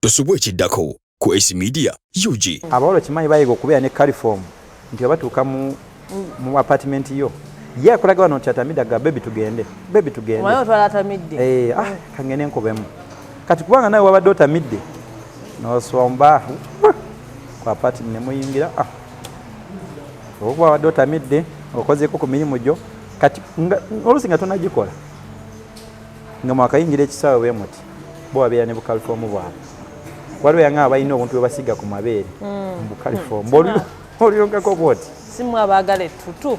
Tusubwe kiddako ku AC Media UG. Abawolo kimanyi bayiga okubeera ne caliform nti abatuuka mu apartment yo. Ye akolaga wano kyatamidde ga baby tugende. Baby tugende. Mayo twala tamidde. Kangene nkobemu. Kati kubanga nawe wabadde otamidde. Nosomba ku apartment ne muyingira. Oba wabadde otamidde okozeko ku mirimu gyo. Kati olusi nga tonagikola. Nga mwakayingira ekisaawe bwe muti. Bo wabeera ne bu caliform bwabwe. Waliwo yanga abalina obuntu bwe basiga ku mabeere mu caliform. Olyonkako bwoti. Simu abaagala ettutu.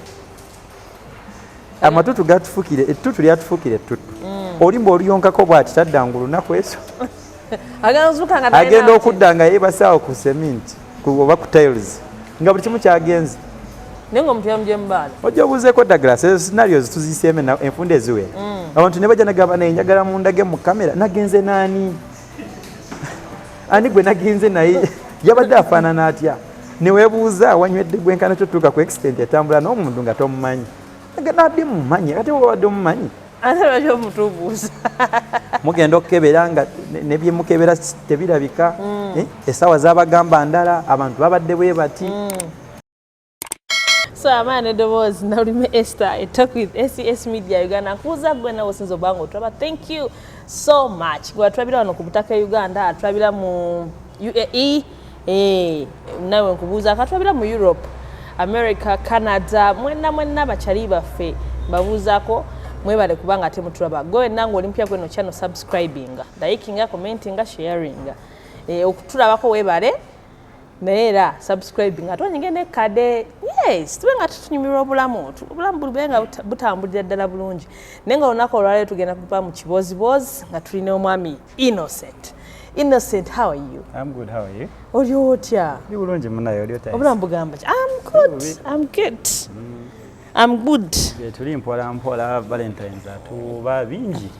Amatutu gatufukire, ettutu lyatufukire ettutu. Olimba olyonkako bwati taddangu lunaku eso. Agenda okudda nga yeebasaawo ku cement oba ku tiles. Nga buli kimu kyagenze. Nengo omuntu yamugye mu Baala. Ojja obuuzeeko Douglas, ezo scenarios tuziseeme enfunda eziwera. Abantu ne bajja nagamba naye njagala mundage mu kamera nagenze naani? Ani gwe nagenze naye yabadde afaanana atya? Ne weebuuza wanywedde gwenkana kyotuuka ku extent etambula n'omuntu nga tomumanyi. Nabadde mumanyi ate wabadde mumanyi. Ate lwaki omutubuuza? Mugenda okukebera nga ne bye mukebera tebirabika. Essaawa z'abagamba ndala abantu babadde bwe bati. So amane eddoboozi Nalulime Esther a talk with AC Media Uganda nkuuza gwe nawe osinza obanga otulaba. Thank you so much. Gwe atulabira wano ku butaka Uganda, atulabira mu UAE, nawe nkubuuza akatulabira mu Europe, America, Canada, mwenna bakyali baffe babuuzaako mwebale kubanga ate mutulaba. Gwe nange olimpya gweno channel subscribinga, likinga, commentinga, sharinga. Okutulabako weebale. Neera subscribing atonyenge ne kade. Yes, tubenga tutunyumirwa obulamu bubenga butambulira ddala bulungi. Nenga onako olwaleero tugenda kupa mu Kiboozi nga tulina omwami Innocent. Innocent, how are you? I'm good, how are you? Oli otya? Ndi bulungi munayo oli otya? Obulamu bugamba ki? I'm good. Tuli mpola Valentine's atuba bingi.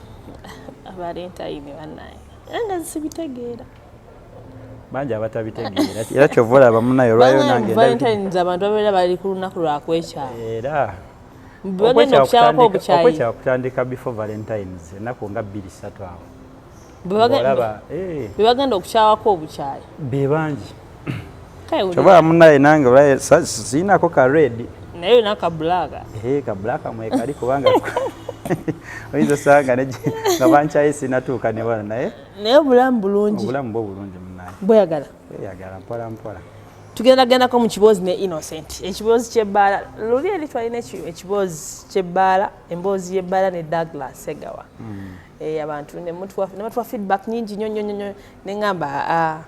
Valentine bannaye. Nga sibitegeera. Banji abatabitegeera era kyovola bamunayo lwayo nange Valentine's abantu babeera bali ku lunaku lwakwekyala era bagenda okukyalako obukyayi okwekyawa kutandika before Valentine's ennaku nga 2-3 awo bebagenda okukyawako obukyayi bebangi kyovola munaye nange olwayo siinako ka red naye olina ka black ka black mwekali kubanga oyinza osanga nga bankyaye sinatuuka ne wala naye obulamu bulungi obulamu bwo bulungi munaye bweyagala mpola tugendagendako mu Kiboozi ne Innocent. Ekiboozi ky'Ebbaala luli eri twalina ekiboozi ky'Ebbaala, emboozi y'Ebbaala ne Douglas Segawa. Abantu ne batuwa feedback nyingi nnyo neŋŋamba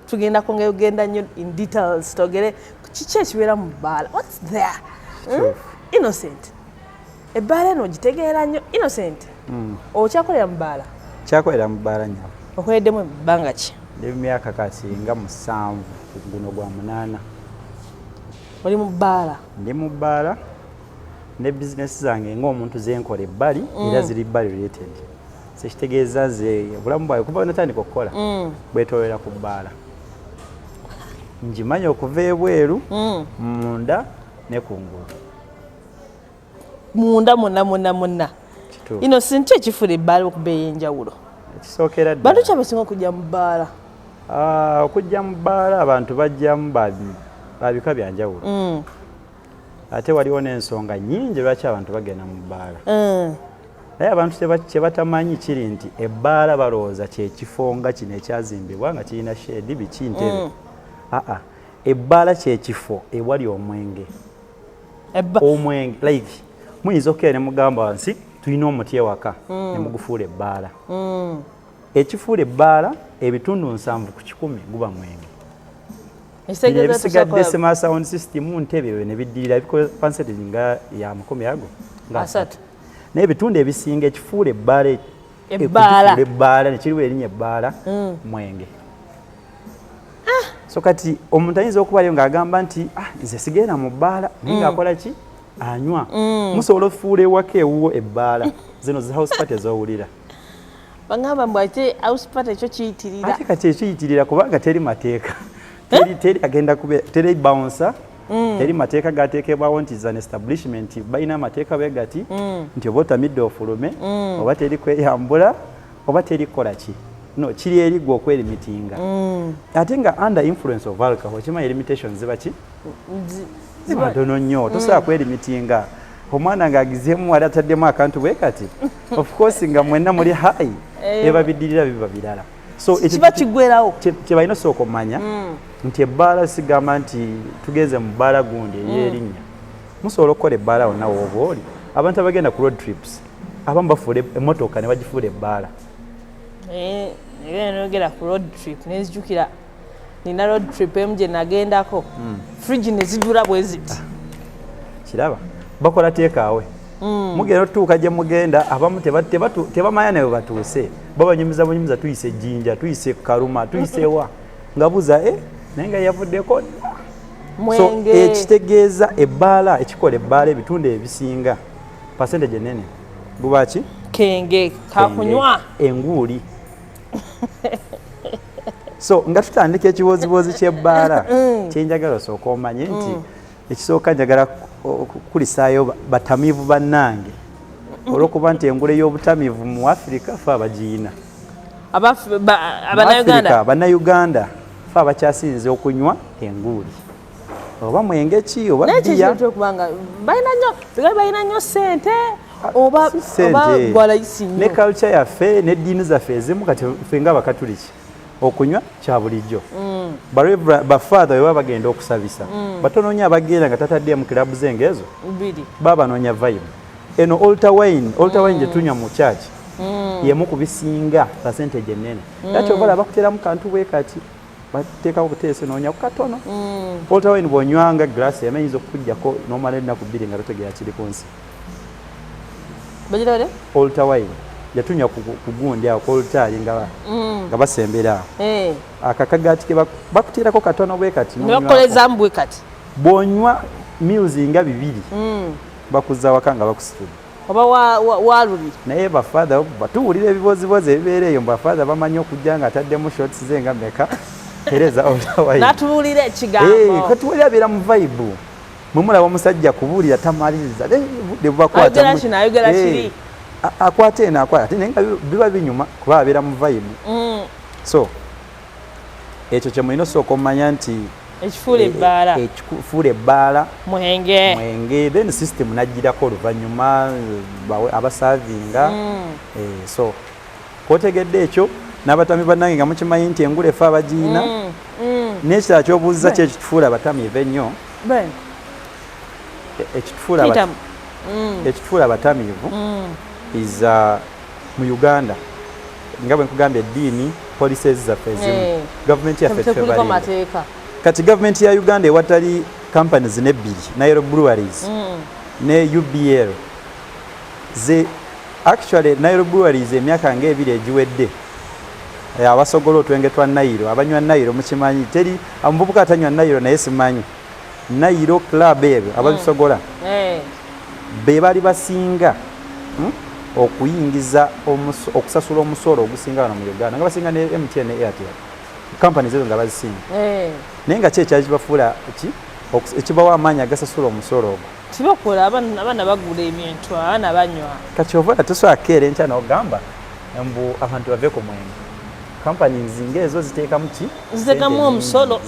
tugenda kwongera nnyo in details togere kiki ekibeera mu Bbaala. What's there? Innocent, Ebbaala eno gitegeera nnyo. Innocent, okyakolera mu Bbaala? Kyakolera mu Bbaala nnyo. Okoleddemu ebbanga ki? Emyaka kati nga 7 guno gwa 8. Oli mu Bbaala? Ndi mu Bbaala ne bizinesi zange ng'omuntu zenkola ebbali era ziri bbali related. Sekitegeeza ze obulamu bwawe kuba natandika okukola bwetoolera ku Bbaala. Ngimanyi okuva ebweru munda ne kungulu. Munda. Innocent ekifula Ebbaala okuba ey'enjawulo. Kisookera ddala. Bantu kyabasinga okujja mu Bbaala? Okujja mu Bbaala abantu bajjamu babika byanjawulo. Ate waliwo n'ensonga nnyingi lwaki abantu bagenda mu Bbaala. Naye abantu kye batamanyi kiri nti Ebbaala balowooza kyekifo nga kino ekyazimbibwa nga kirina shedi biki ntebe. Ebbaala kyekifo ewali omwenge. Omwenge like muyinza okukera ne mugamba wansi tulina omuti ewaka ne mugufuula Ebbaala. Ekifuula Ebbaala ebitundu 7 ku 10 guba mwenge. Ebisigadde Sema sound system ntebe ne biddirira konsert nga ya 10 ago nga 3. N'ebitundu ebisinga ekifuula Ebbaala ne kiriwo erinnya Ebbaala mwenge. So kati omuntu ayinza okubayo ng'agamba nti nze sigenda mu Bbaala naye ng'akola ki? Anywa. Musobola okufuula ewaka ewuwo Ebbaala. Zino zi house party ez'owulira. Bangamba mbu ate house party ekyo kiyitirira. Ate kati ekiyitirira kubanga teri mateeka. Teri agenda kubeera teri bouncer. Teri mateeka gateekebwawo nti za establishment balina amateeka bwe gati nti oba otamidde ofulume oba teri kweyambula oba teri kola ki. no kiri eri gwe okwelimitinga ate nga under influence of alcohol kimanyi limitations ziba ki ziba ntono nnyo tosobola kwelimitinga omwana ng'agizeemu wali ataddemu akantu bwe kati of course nga mwenna muli high eba biddirira biba birala so kiba kiggwerawo kye balina osooka okumanya nti ebbaala sigamba nti tugeze mu bbaala gundi ey'erinnya musobola okukola ebbaala wonna wooba oli abantu abagenda ku road trips abamu bafuula emmotoka ne bagifuula ebbaala nogera ku road trip nezijukira nina road trip emu gye nagendako fridge ne zijula bwe ziti kiraba bakola teekaawe mugenda otutuuka gye mugenda abamu tebamanya nawe batuuse babanyumiza tuyise Jinja tuyise Karuma tuyise wa nga buza naye nga yavuddeko so ekitegeeza ebbaala ekikola ebbaala ebitundu ebisinga percentage enene buba ki kenge kakunywa enguuli so nga tutandika ekibooziboozi ky'ebbaala kyenjagala osooka omanye nti ekisooka njagala kulisaayo batamiivu bannange olw'okuba nti engule y'obutamiivu mu Afirika fe abagiina bannayuganda fe abakyasinze okunywa enguuli oba mwenge ki oba bbiya balina nnyo ssente oba gwalayisi nnyo ne culture yaffe n'eddiini zaffe ezimu kati ffe ng'abakatuliki okunywa kya bulijjo bafaatha bwe baba bagenda okusabisa batono nnyo abagenda nga tataddemu kilabu zengeezo baba banoonya vibe eno altar wine gye tunywa mu church yemu ku bisinga percentage ennene ate ovala bakuteramu kantu bwe kati bateekawo buteesi noonya ku katono altar wine bw'onywanga glass yamenyiza okukujjako n'omala ennaku bbiri nga totegera kiri ku nsi altar wine yatunywa ku gundi awo ku oltaali nga basembera akakagaati ke bakuteerako katono bwe kati nebakukolezamu bwe kati bw'onywa muzi nga 2 bakuzza waka nga bakusitula oba walubiri naye bafaatha batuwulira ebibozibozi ebibeera eyo bafaatha bamanyi okujja nga ataddemu shots ze nga meka tereza natuwulira ekigambo katuwulira abeera mu vibe mwemulaba omusajja kubuulira tamaliriza budde bubakwata akwata eno akwata ate naye nga biba binyuma kuba abeera mu vibe so ekyo kye mulina osooka omumanya nti ekifuula ebbaala mwenge then system nagirako oluvannyuma abasavinga so kwotegedde ekyo n'abatami bannange nga mukimanyi nti engule efe abagiina n'ekirala kyobuuziza ki ekitufuula abatamiivu ennyo ekitufuula abatamiivu is mu Uganda nga bwe nkugambye eddiini policies zaffe ezimu gavumenti yaffe tufebalire kati gavumenti ya Uganda ewatali companies n'ebbiri Nairobi breweries ne UBL actually Nairobi breweries emyaka ng'ebiri egiwedde abasogola otwenge twa Nairo abanywa Nairo mukimanyi teri amuvubuka atanywa Nairo naye simanyi Nairo club ebyo ababisogola be bali basinga okuyingiza okusasula omusolo ogusinga wano mu Uganda nga basinga ne MTN ne Airtel companies ezo nga bazisinga naye nga kyekya kibafuula ekibawa amaanyi agasasula omusolo ogwo tibakola abaana bagula ebintu abaana banywa kati ovaala tosobola keera enkya n'ogamba mbu abantu bave ku mwenge companies ng'ezo ziteekamu ki ziteekamu omusolo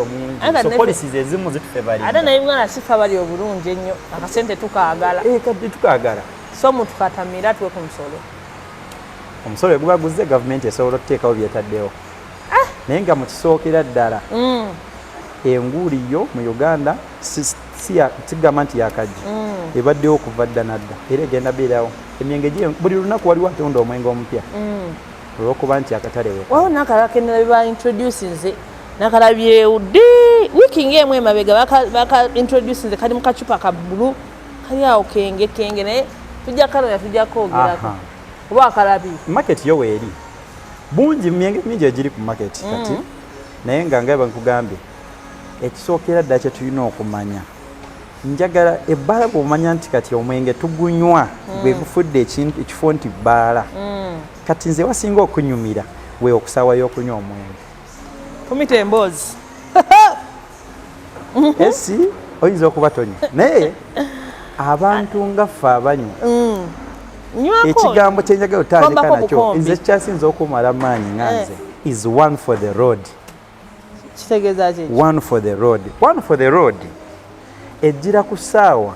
mungi so policies ezimu zitufebalira ate naye Uganda sifa bali obulungi ennyo akasente tukaagala kati tukaagala so omuntu katamira tuwe ku omusolo eguba guzze gavumenti esobola okuteekawo byetaddewo naye nga mukisookera ddala enguuli yo mu Uganda sigamba nti yakajja ebaddewo okuva dda nadda era egenda beerawo emyenge buli lunaku waliwo atunda omwenge omupya olw'okuba nti akatale wawo nakalakendera bye baintroducinze nakalabyewuddi wiiki ng'emu emabega baka-introducinze kali mu kacupa ka bbulu kali awo kenge naye tujja kaloya tujja kwogerako oba akalabi market yo weeri bungi myenge mingi egiri ku market kati naye nga ngaba nkugambye ekisookera ddala kye tulina okumanya njagala ebbaala bw'omanya nti kati omwenge tugunywa bwe gufudde ekifo nti bbaala kati nze wasinga okunyumira we okusaawayo okunywa omwenge kumita emboozi esi oyinza okuba tonywa naye abantu nga ffe abanywa ekigambo kyenjagala otandika nakyo nze kyasinza okumala maanyi nganze is one for the road. Kitegeeza ki? One for the road. One for the road ejjira ku ssaawa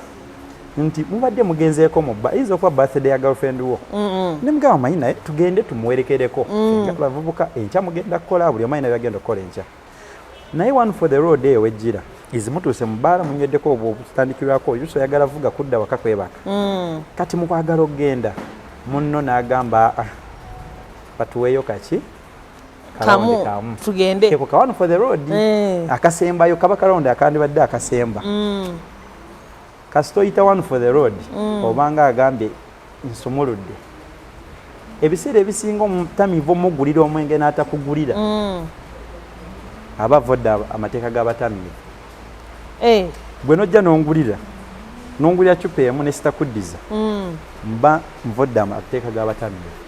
nti mubadde mugenzeeko mu iza okuba birthday ya girlfriend wo ne mugamba manyi naye tugende tumuwerekereko bavubuka enkya mugenda kukola buli omanyi naye bagenda okukola enkya naye one for the road eyo wejjira izimutuuse mu Baala munyweddeko obwo obutandikirwako yuso yagala vuga kudda waka kwebaka kati mukwagala okgenda munno n'agamba batuweeyo kaki kamu tugende keko ka one for the road akasembayo kaba kalonda akandibadde akasemba kasito ita one for the road obanga agambye nsumuludde ebiseera ebisinga omutamiivu omugulira omwenge n'atakugulira aba vodda amateeka g'abatamiivu gwe nojja nongulira cupa emu ne sitakuddiza mba nvodda amateeka g'abatamiivu.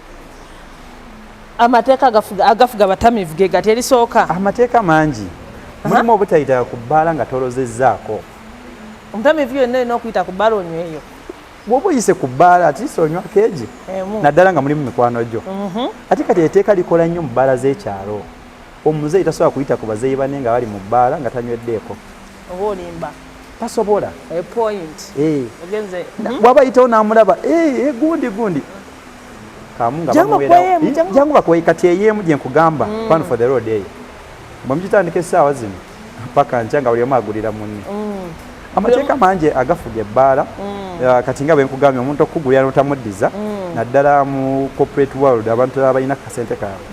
Amateeka agafuga abatamiivu ge gati erisooka amateeka mangi mulimu obutayita ku Baala nga tolozezzaako. Omutamiivu yonna olina okuyita ku Baala onyweyo. Bw'oba oyise ku Baala ati onywa keegi naddala nga mulimu mikwano gyo ate kati etteeka likola nnyo mu Baala z'ekyalo. Omuzeeyi tasobola kuyita ku bazeeyi banne nga bali mu Baala nga tanyweddeeko. Oba olimba tasobola ogenze bw'aba ayitawo n'amulaba gundi kamu nga bamuweerawo jangu bakuweeyi kati eyeemu gye nkugamba one for the road eyo bwe mugitandika essaawa zino paka nkya nga buli omu agulira munne. Amateeka mangi agafuga ebbaala kati nga bwe nkugambye omuntu okugulira n'otamuddiza naddala mu corporate world abantu abalina kasente kaabwe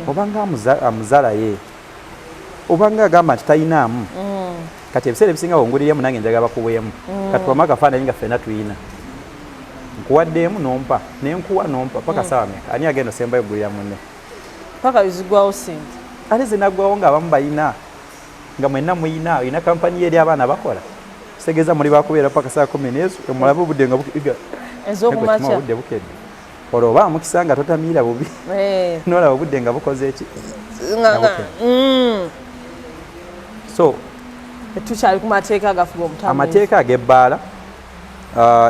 obanga amuzala ye obanga agamba nti tayinaamu kati ebiseera ebisinga wonguliremu nange njagala bakuweemu kati wama akafaananyi nga ffenna tuyina nkuwaddeemu nompa nenkuwa nompa paka sawa meka ani agenda osembayo ogulira munne paka bizigwawo sente ate zinaggwawo ng'abamu bayina nga mwenna muyina oyina kampani eri abaana bakola kitegeeza muli bakubeera paka saa 10 n'ezo emulabe obudde nga ez'okumakya obudde bukedde olwo oba mukisa nga totamiira bubi n'olaba obudde nga bukoze eki so tukyali ku mateeka agafuga omutamiivu. Amateeka ag'ebbaala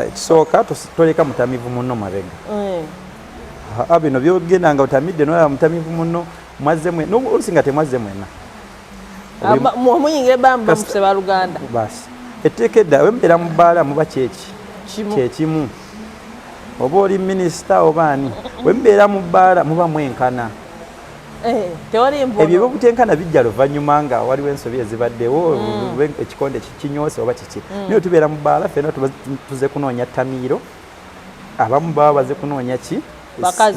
ekisooka toleka mutamiivu munno mabega bino byogenda nga otamidde nolaba mutamiivu munno mwazzemu olusi nga temwazze mwenna omuyingira ebbamba museba Luganda basi etteeka edda wembeera mu Baala muba kyekimu oba oli minisita oba ani wembeera mu Baala muba mwenkana ebyo ebyobutenkana bijja luvannyuma nga waliwo ensobi ezibaddewo ekikonde kinyoose oba kiki naye tubeera mu Baala ffenna tuze kunoonya ttamiiro abamu baba baze kunoonya ki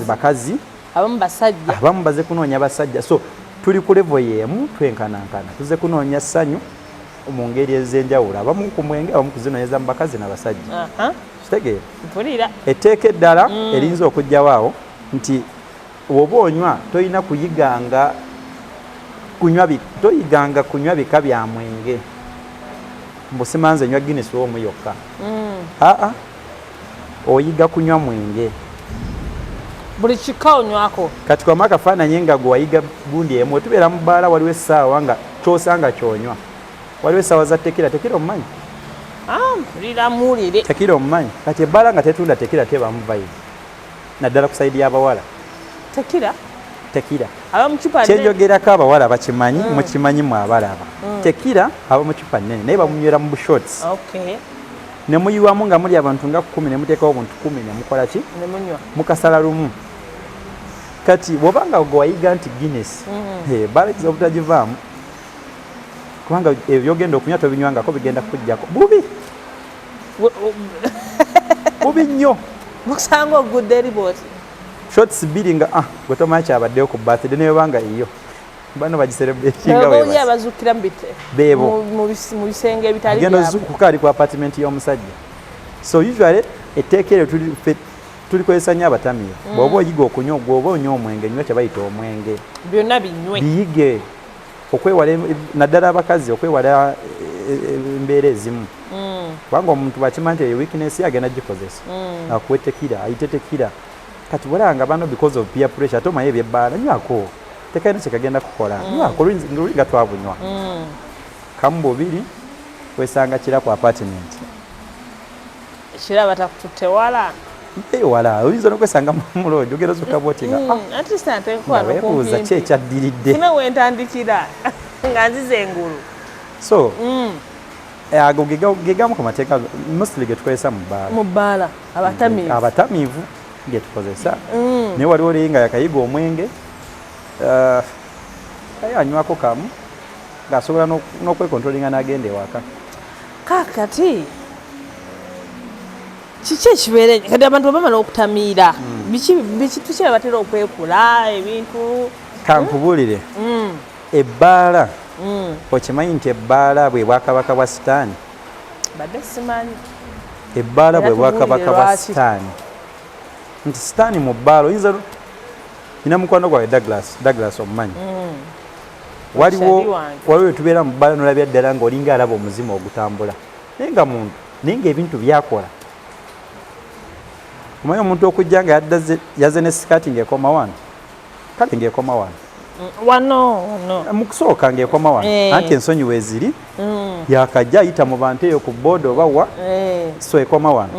bakazi abamu baze kunoonya basajja so tuli ku levo y'emu twenkanankana tuze kunoonya ssanyu mu ngeri ez'enjawulo abamu ku mwenge abamu kuzinoonyeza mu bakazi n'abasajja kitegeera etteeka eddala erinza okugjawo awo nti oba onywa toyina kuyiganga kunywa bika bya mwenge mbusimanze nywa Guinness omu yokka oyiga kunywa mwenge buli kika onywako kati kwama akafaananyi nga gwe wayiga gundi emu tubeera mu Baala waliwo essaawa nga kyosanga kyonywa waliwo essaawa za tekira omumanyi mpuliramuwulire tekira omumanyi kati ebbaala nga tetunda tekira tebamu vayibu naddala ku sayidi y'abawala tekira kyenjogerako abawala bakimanyi mukimanyi mu abalaba tekira aba mu cupa nnene naye bamunywera mu bushorts ne muyiwamu nga muli abantu nga 10 ne muteekawo buntu 10 ne mukola ki mukasala lumu kati bw'obanga gwe wayiga nti Guinness balagiza obutagivaamu kubanga ebyogenda okunywa tobinywangako bigenda kujjako bubi nnyo busanga ogudde ribooti shots bbiri nga gwe tomanyi kyabaddeyo ku birthday naye banga iyo bano bagiselebratinga abazukira beebo mu bisenge ebitali genda ozukuka ali ku apartment y'omusajja so usually etteeka eryo tulikozesa nnyo abatamiivu bw'oba oyiga okunywa gwoba onywa omwenge nywa kyebayita omwenge byonna binywe biyige okwewala naddala abakazi okwewala embeera ezimu kubanga omuntu bakimanyi nti eyo weakness agenda gikozesa akuwa tekira ayite tekira kati bwolanga bano because of peer pressure ate omanyi ebyebbaala nywako tekalina kyekagenda kukola nywako luli nga twabunywa kamu bubiri wesanga kira ku apartment ekiraba takututte wala wala oyinza n'okwesanga mu loodi ogenda osukka bwoti nga weebuuza ki ekyaddiridde funa wentandikira nga nzize engulu so ago ge gamu ku mateeka mostly ge tukozesa mu bbaala abatamiivu ge tukozesa naye waliwo leyi nga yakayiga omwenge ayanywako kamu ng'asobola n'okwekontrolinga n'agenda ewaka kaakati kiki ekibeere kati abantu bamala okutamiira biki tukira batera okwekula ebintu kankubuulire ebbaala okimanyi nti ebbaala bwe bwakabaka bwa sitaani badde simanyi ebbaala bwe bwakabaka bwa sitaani nti sitaani mu bbaala oyinza nina mukwano gwawe Douglas omumanyi waliwo tubeera mu bbaala nolabya ddala ng'olinga alaba omuzima ogutambula naye nga muntu naye ng'ebintu byakola omanyi omuntu okujja nga yaze ne sikaati ng'ekoma wano kale ng'ekoma wano mu kusooka ng'ekoma wano anti ensonyi weeziri yakajja ayita mu bantu eyo ku booda oba wa so ekoma wano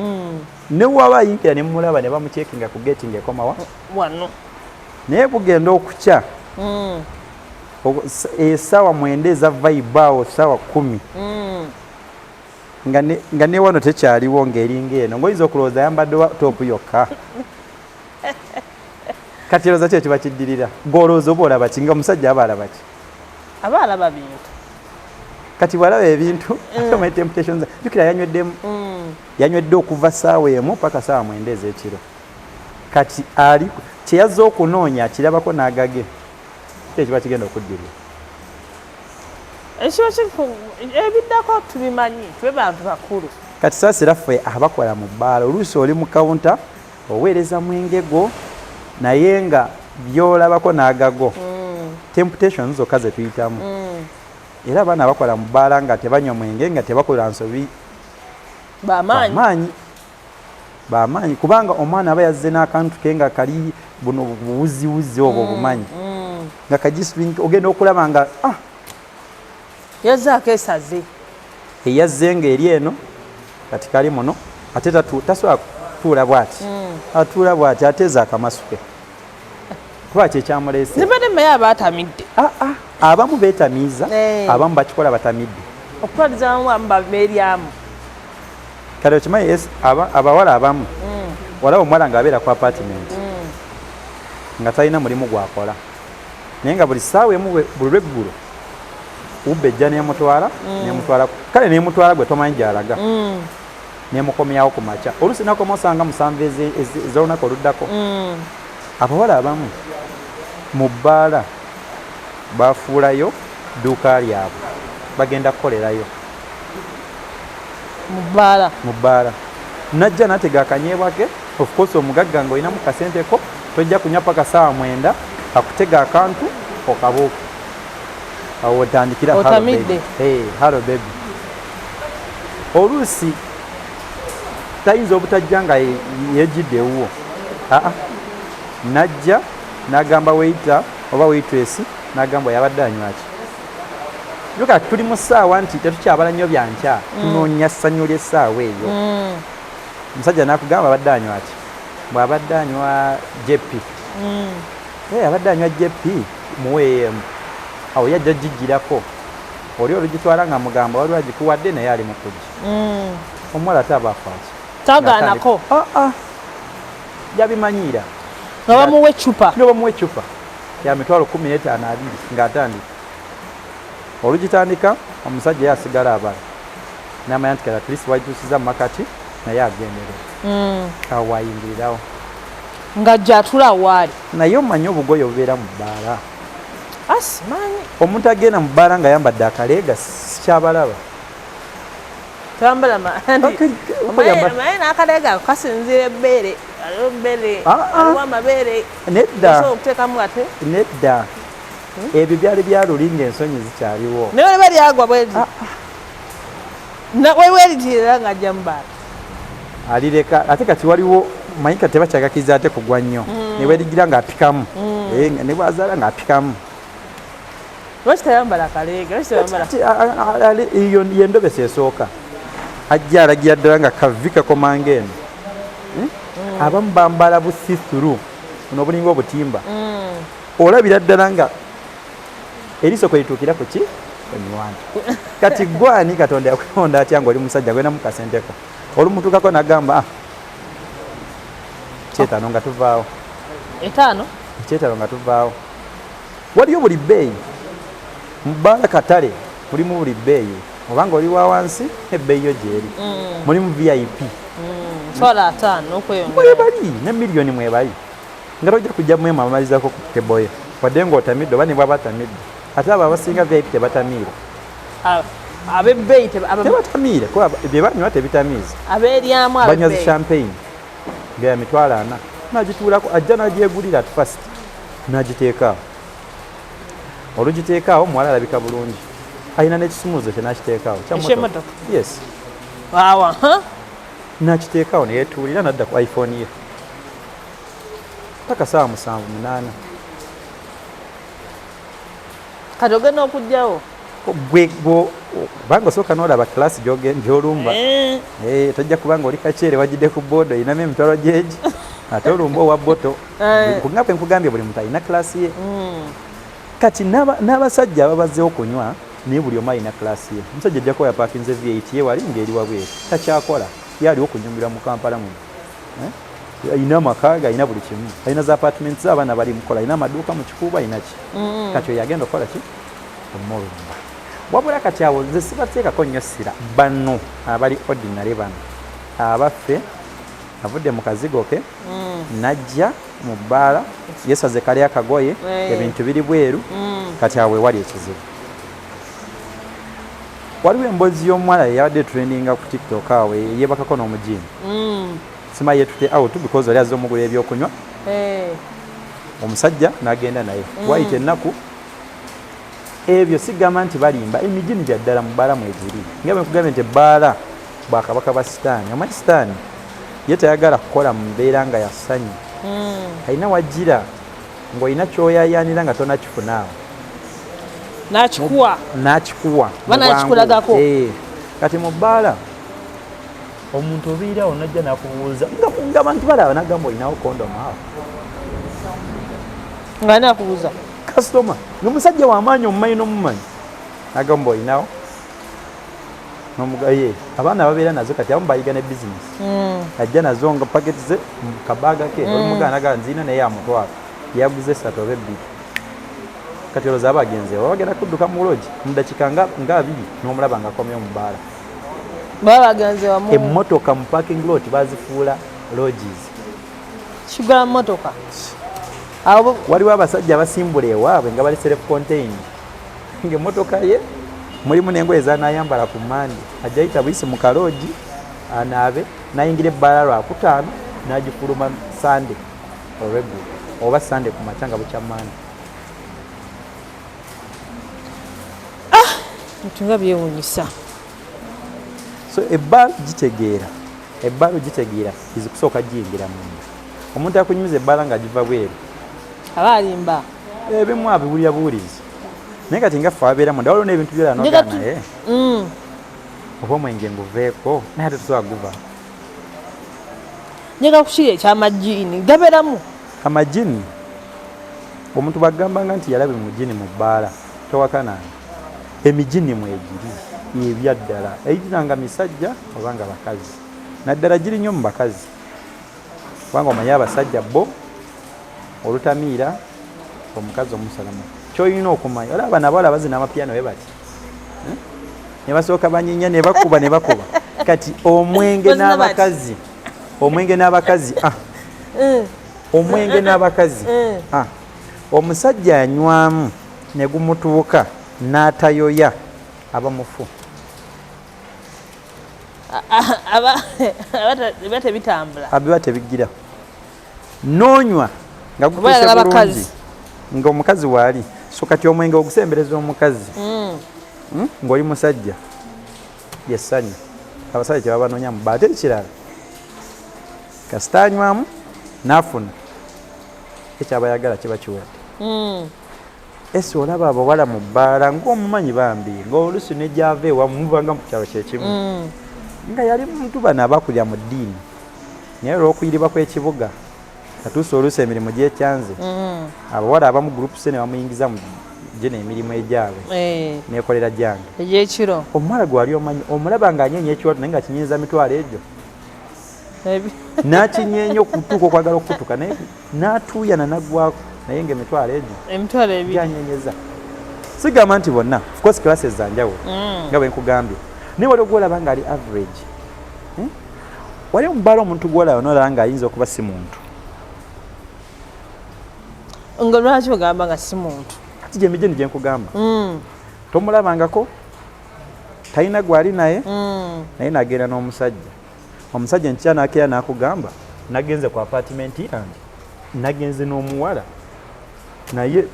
ne waba ayinkira ne mumulaba ne bamucekinga ku geeti ng'ekoma wano naye bugenda okukya essaawa 9 ezava ibaawo essaawa 10 nga ne wano tekyaliwo ng'eringa eno ng'oyinza okulowooza ayambadde toopu yokka kati olowooza kyo kiba kiddirira ng'olowooza oba olaba ki nga omusajja aba alaba ki aba alaba bintu kati bw'alaba ebintu ate temptations jukira yanywedde okuva ssaawa emu paka ssaawa 9 ez'ekiro kati ali kyeyazza okunoonya akirabako n'agage kiba kigenda okuddirira ebiddako tubimanyi tube bantu bakulu kati saasira ffe abakola mu bbaala oluusi oli mu kawunta oweereza mwenge gwo naye nga byolabako n'agago temptations zokka ze tuyitamu era abaana abakola mu bbaala nga tebanywa mwenge nga tebakola nsobi bamaanyi kubanga omwana aba yazze n'akantu ke nga kali buno buwuziwuzi obwo obumanyi nga kagiswing ogenda okulaba nga yazzaako esaze eyazze nga eri eno kati kali muno ate tasobola kutuula bw'ati atuula bw'ati ateeza akamasuke kuba kyekyamuleese nibadde mmaye aba atamidde abamu beetamiiza abamu bakikola batamidde okutwaliza bamu babeeryamu kale okimanyi abawala abamu walaba omuwala ng'abeera ku apartment nga talina mulimu gwakola naye nga buli ssaawa emu buli lweggulo ubba ejja nemutwala kale nemutwala gwe tomanyi gy'alaga nemukomyawo ku makya oluusi nakoma osanga 7 ez'olunaku oluddako abawala abamu mu bbaala bafuulayo dduuka lyabwe bagenda kukolerayo mu bbaala najja natega akanyeebwa ke of course omugagga ng'olinamu kasenteko tojja kunywa paka ssaawa 9 akutega akantu okabuuka awo otandikira halo baby oluusi tayinza obutajja nga yejjidde ewuwo najja n'agamba weyita oba waitress n'agamba yabadde anywaki yuka tuli mu ssaawa nti tetukyabala nnyo byankya tunoonya ssanyu ly'essaawa eyo omusajja n'akugamba abadde anywaki bw'abadde anywa jepi abadde anywa jepi muweemu awo yajja gijjirako oli olugitwala nga mugamba waliwo agikuwadde naye ali mu kujja omuwala ate aba afaaki tagaanako yabimanyiira nga bamuwa eccupa ya mitwalo 15-20 ng'atandika olugitandika omusajja yasigala abala n'amanya nti kati atlist wagituusiza mu makati naye agenderera awo wayingirirawo ng'ajja atula waali naye omanyi obugoye obubeera mu bbaala simanyi omuntu agenda mu bbaala nga yambadde akaleega sikyabalaba maye n'akaleega kasinzira ebbeere aliwo ebbeere aliwo amabeere okuteekamu ate nedda ebyo byali byaluli ng'ensonyi zikyaliwo naye waliba lyagwa bweti weweeritirira ng'ajja mu bbaala alireka ate kati waliwo manyi kati tebakyagakiriza ate kugwa nnyo neweerigira ng'apikamu ne bwazaala ng'apikamu lwaki tayambala akaleega iyo yendobesa esooka ajja alagira ddala nga kavi kakoma ng'eno abamu bambala busisuru buno obulinga obutimba olabira ddala nga eriiso kwe lituukira ku ki emiwanda kati gwani Katonda yakulonda atya ng'oli musajja gwena mu kasenteko olumutuukako nagamba kyetaano nga tuvaawo ekyetaano nga tuvaawo waliyo buli bbeeyi mu Baala katale mulimu buli bbeeyi obanga oli wa wansi ebbeeyi yo gyeri mulimu VIP mwebali ne miliyoni mwebali nga tojja kujja mwemamalizako ku teboyo wadde ng'otamidde oba ne bwaba atamidde ate abo abasinga VIP tebatamiira tebatamiire kuba bye banywa tebitamiiza banywa zi champagne nga ya mitwalo 4 nagituulako ajja nagyegulira at first nagiteekaawo olugiteekaawo muwala alabika bulungi alina n'ekisumuuzo kye nakiteekaawo yes nakiteekaawo neyetuulira nadda ku iPhone ye paka saawa 7-8 kati ogenda okujjawo banga osooka n'olaba kilasi gy'olumba tojja kubanga oli kaceere wagidde ku boodo oyinamu emitwalo gyegi ate olumba owa boto kugamba nkugambye buli muntu alina kilasi ye kati n'abasajja ababazeewo kunywa naye buli omu alina kilasi ye omusajja ajja kuba yapaakinze V8 ye wali ng'eri wabweru takyakola ye aliwo okunyumirwa mu Kampala muno alina amaka ge alina buli kimu alina za apartments z'abaana bali mukola alina amaduuka mu kikuubo alina ki kati oyo agenda okukola ki omulumba wabula kati awo nze sibateekako nnyo ssira bano abali ordinary bano abaffe avudde mu kazigo ke najja mu Baala yesaze kali akagoye ebintu biri bweru kati awo wali ekizibu waliwo emboozi y'omuwala yabadde trendinga ku TikTok awo yeebakako n'omujiini sima yetute out because oli azze omugula ebyokunywa omusajja n'agenda naye wayita ennaku ebyo sigamba nti balimba emijini gya ddala mu Baala mwegiri nga bwe nkugambye nti Baala bwakabaka ba sitaani omanyi sitaani ye tayagala kukola mu mbeera nga yasanyi alina wajjira ng'olina kyoyaayaanira nga tonakifunaawo n'akikuwa banakikulagako kati mu Baala omuntu obiirawo najja nakubuuza nga abantu balaba nagamba olinawo kondomu awo nga nakubuuza kasitoma ng'omusajja w'amaanyi omumanyi n'omumanyi nagamba olinawo nomugaye abaana babeera nazo kati abamu bayiga ne bizinesi ajja nazo nga paketi ze mu kabaaga ke olumugana naga nziina naye amutwala yaguze 3 oba 2 kati olowooza abagenzeewo bagenda kudduka mu logi mu dakiika nga 2 n'omulaba nga akomyewo mu Baala emmotoka mu parking lot bazifuula lodges kigula mmotoka waliwo abasajja abasimbula ewaabwe nga bali self contained ng'emmotoka ye mulimu n'engoye zanayambala ku mandi ajja yita buyisi mu kaloogi anaabe nayingira Baala lwakutaano n'agifuluma sande olweggulo oba sande ku makya nga bukya mandi ntunga byewuunyisa so ebbaalu gitegeera izikusooka giyingira munda omuntu akunyumiza Ebbaala ng'agiva bweru aba alimba ebimu abiwulira buwulizi naye kati nga ffe abeera munda waliwo n'ebintu byera nogaa naye oba omwenge nguveeko naye ate tusobola guva njagala kukiira ekyamajiini gabeeramu amajiini omuntu bwagambanga nti yalabye mujiini mu Baala towakananga emijiini mwegiri ebya ddala eyitanga misajja obanga bakazi naddala giri nnyo mu bakazi kubanga omanyi abasajja bo olutamiira omukazi omusalamu kyoyina okumanya olaba nabawala bazina amapiano we bati ne basooka banyinya ne bakuba kati omwenge n'abakazi omusajja anywamu ne gumutuuka n'atayoya aba mufu biba tebitambula biba tebigira noonywa nga gutuuse bulungi ng'omukazi waali so kati omwenge ogusembereza omukazi ng'oli musajja yessanyu abasajja kyebabanoonya mu Baala teri kirala kasita anywamu n'afuna ekyabayagala kiba kiwedde ese olaba abawala mu Baala ng'omumanyi bambi ng'oluusi ne gyava ewamu muvanga mu kyalo kyekimu nga yali muntu bano abakulya mu ddiini naye olw'okuyiribwa kw'ekibuga katuusa oluusi emirimu gyekyanze abawala abamu gurupu se ne bamuyingiza mu gye n'emirimu egyabwe neekolera gyange egyekiro omuwala gwali omanyi omulaba ng'anyeenya ekiwato naye nga kinyeeza mitwalo egyo n'akinyeenya okutuuka okwagala okutuuka naye n'atuuyana naggwako naye ng'emitwalo egyo emitwalo ebiri gyanyenyeza sigamba nti bonna of course classes za njawulo nga bwe nkugambye naye waliwo gwolaba ng'ali average wali omubaala omuntu gwolaba n'olaba ng'ayinza okuba si muntu nga lwaki ogamba nga si muntu kati gye mijini gye nkugamba tomulabangako talina gwali naye naye nagenda n'omusajja omusajja enkya nakeera n'akugamba nagenze ku apatimenti yange nagenze n'omuwala naye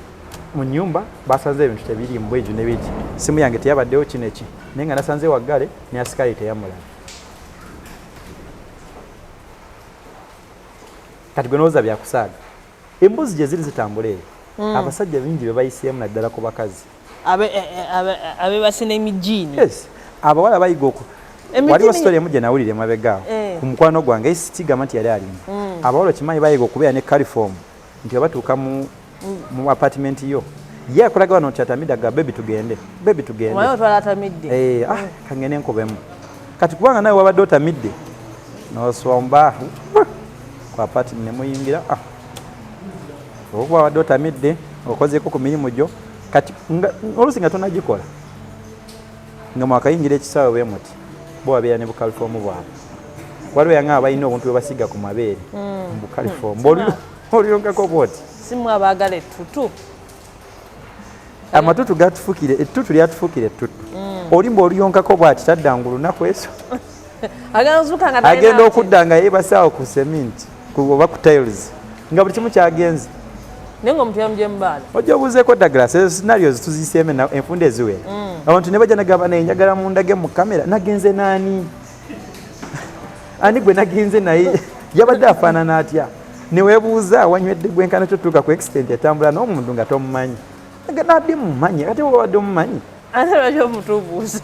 mu nnyumba basanze ebintu tebirimu bwejo nebiki simu yange teyabaddewo kineki naye nga nasanze waggale ne asikali teyamulaba kati gwe n'oza byakusaaga embuzi gye ziri zitambula eyo abasajja bingi be bayiseemu naddala ku bakazi abebasina emijini abawala bayiga waliwo sitori emu gye nawulira emabegaawo ku mukwano gwange ekitigamba nti yali alimu abawala okimanyi bayiga okubeera ne kalifomu nti obatuuka mu apatimenti yo ye akulaga wano nti atamidaga bebi tugende kangende nkobemu kati kubanga nawe wabadde otamidde nosomba ku apatimenti nemuyingira okuba wabadde otamidde okozeeko ku mirimu gyo kati oluusi nga tonagikola nga mwakayingira ekisaawe bwe muti bo wabeera ne bukalifomu bwabwe waliwo yanga abalina obuntu bwe basiga ku mabeere mu bukalifomu olyonkako bwoti simu abaagala ettutu amatutu gatufukire ettutu lyatufukire ettutu olimba oluyonkako bwati tadda ngu lunaku eso agenda okudda nga yeebasaawo ku seminti oba ku tiles nga buli kimu kyagenze naye nga omuntu yamujembaala ojja obuuzeeko Douglas ezo scenarios tuziseeme enfunda eziwera abantu ne bajja nagamba naye njagala mundage mu kamera nagenze naani ani gwe nagenze naye yabadde afaanana atya neweebuuza wanywedde gwenkana kyotuuka ku extent etambula n'omuntu nga tomumanyi nadde mumanyi ate wabadde omumanyi ate lwaki omutubuuza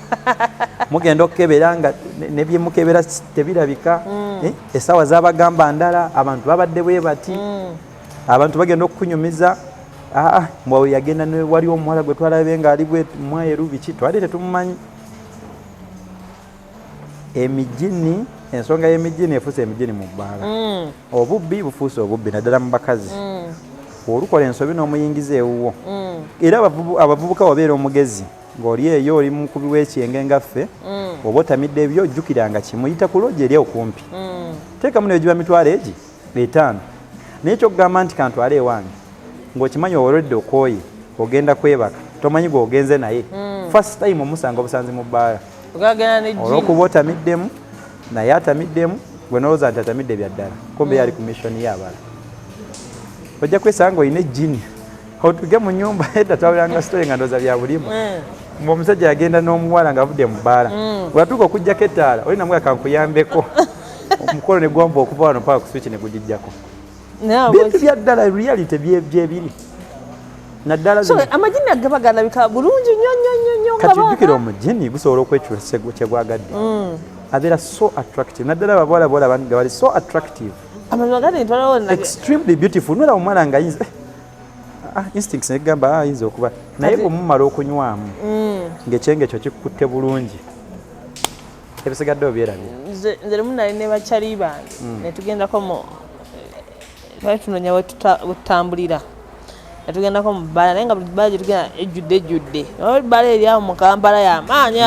mugenda okukebera nga nebyemukebera tebirabika essaawa zabagamba ndala abantu babadde bwe bati abantu bagenda okukunyumiza mbwawe yagenda waliwo omuwala gwe twalabe ng'ali bwe mwayeru biki twali tetumumanyi emijini ensonga y'emijini efuuse emijini mu bbaala obubbi bufuuse obubbi naddala mu bakazi olukola ensobi n'omuyingiza ewuwo era abavubuka wabeera omugezi ng'oli eyo oli mukubi w'ekyenge ngaffe oba otamidde ebyo ojjukiranga kimuyita ku loogi eri okumpi teekamu negiba mitwalo egi 5 naye kyokugamba nti kantwala ewange ng'okimanyi olwedde okooye ogenda kwebaka tomanyi gweogenze naye first time omusanga obusanzi mu bbaala olw'okuba otamiddemu naye atamiddemu gwe nolowooza nti atamidde byaddala kumbe yali ku missioni y'abala ojja kwesanga olina ejjini otuge mu nnyumba edda twawulanga sitori nga ndooza bya bulimu omusajja yagenda n'omuwala ng'avudde mu bbaala bwatuuka okugjako ettaala oli namwe kankuyambeko omukolo ne gwampa okuva wano paka ku swiki ne gugijjako bintu byaddala reality byebiri naddala amajini agaba galabika bulungi nnyo kati ujjukira omujini gusobola okwekyusa kyegwagadde abeera so attractive naddala abawala bolaba nga bali so attractive extremely beautiful nolaba omwana nga ayinza instincts negamba ayinza okuba naye bwemumala okunywamu ng'ekyenge ekyo kikutte bulungi ebisigadde obyerabye nze lumu nali ne bakyali bange netugendako twali tunonya wetutambulira netugendako mu bbaala naye nga buli bbaala gyetugenda ejjudde bbaala eryawo mu kampala y'amaanyi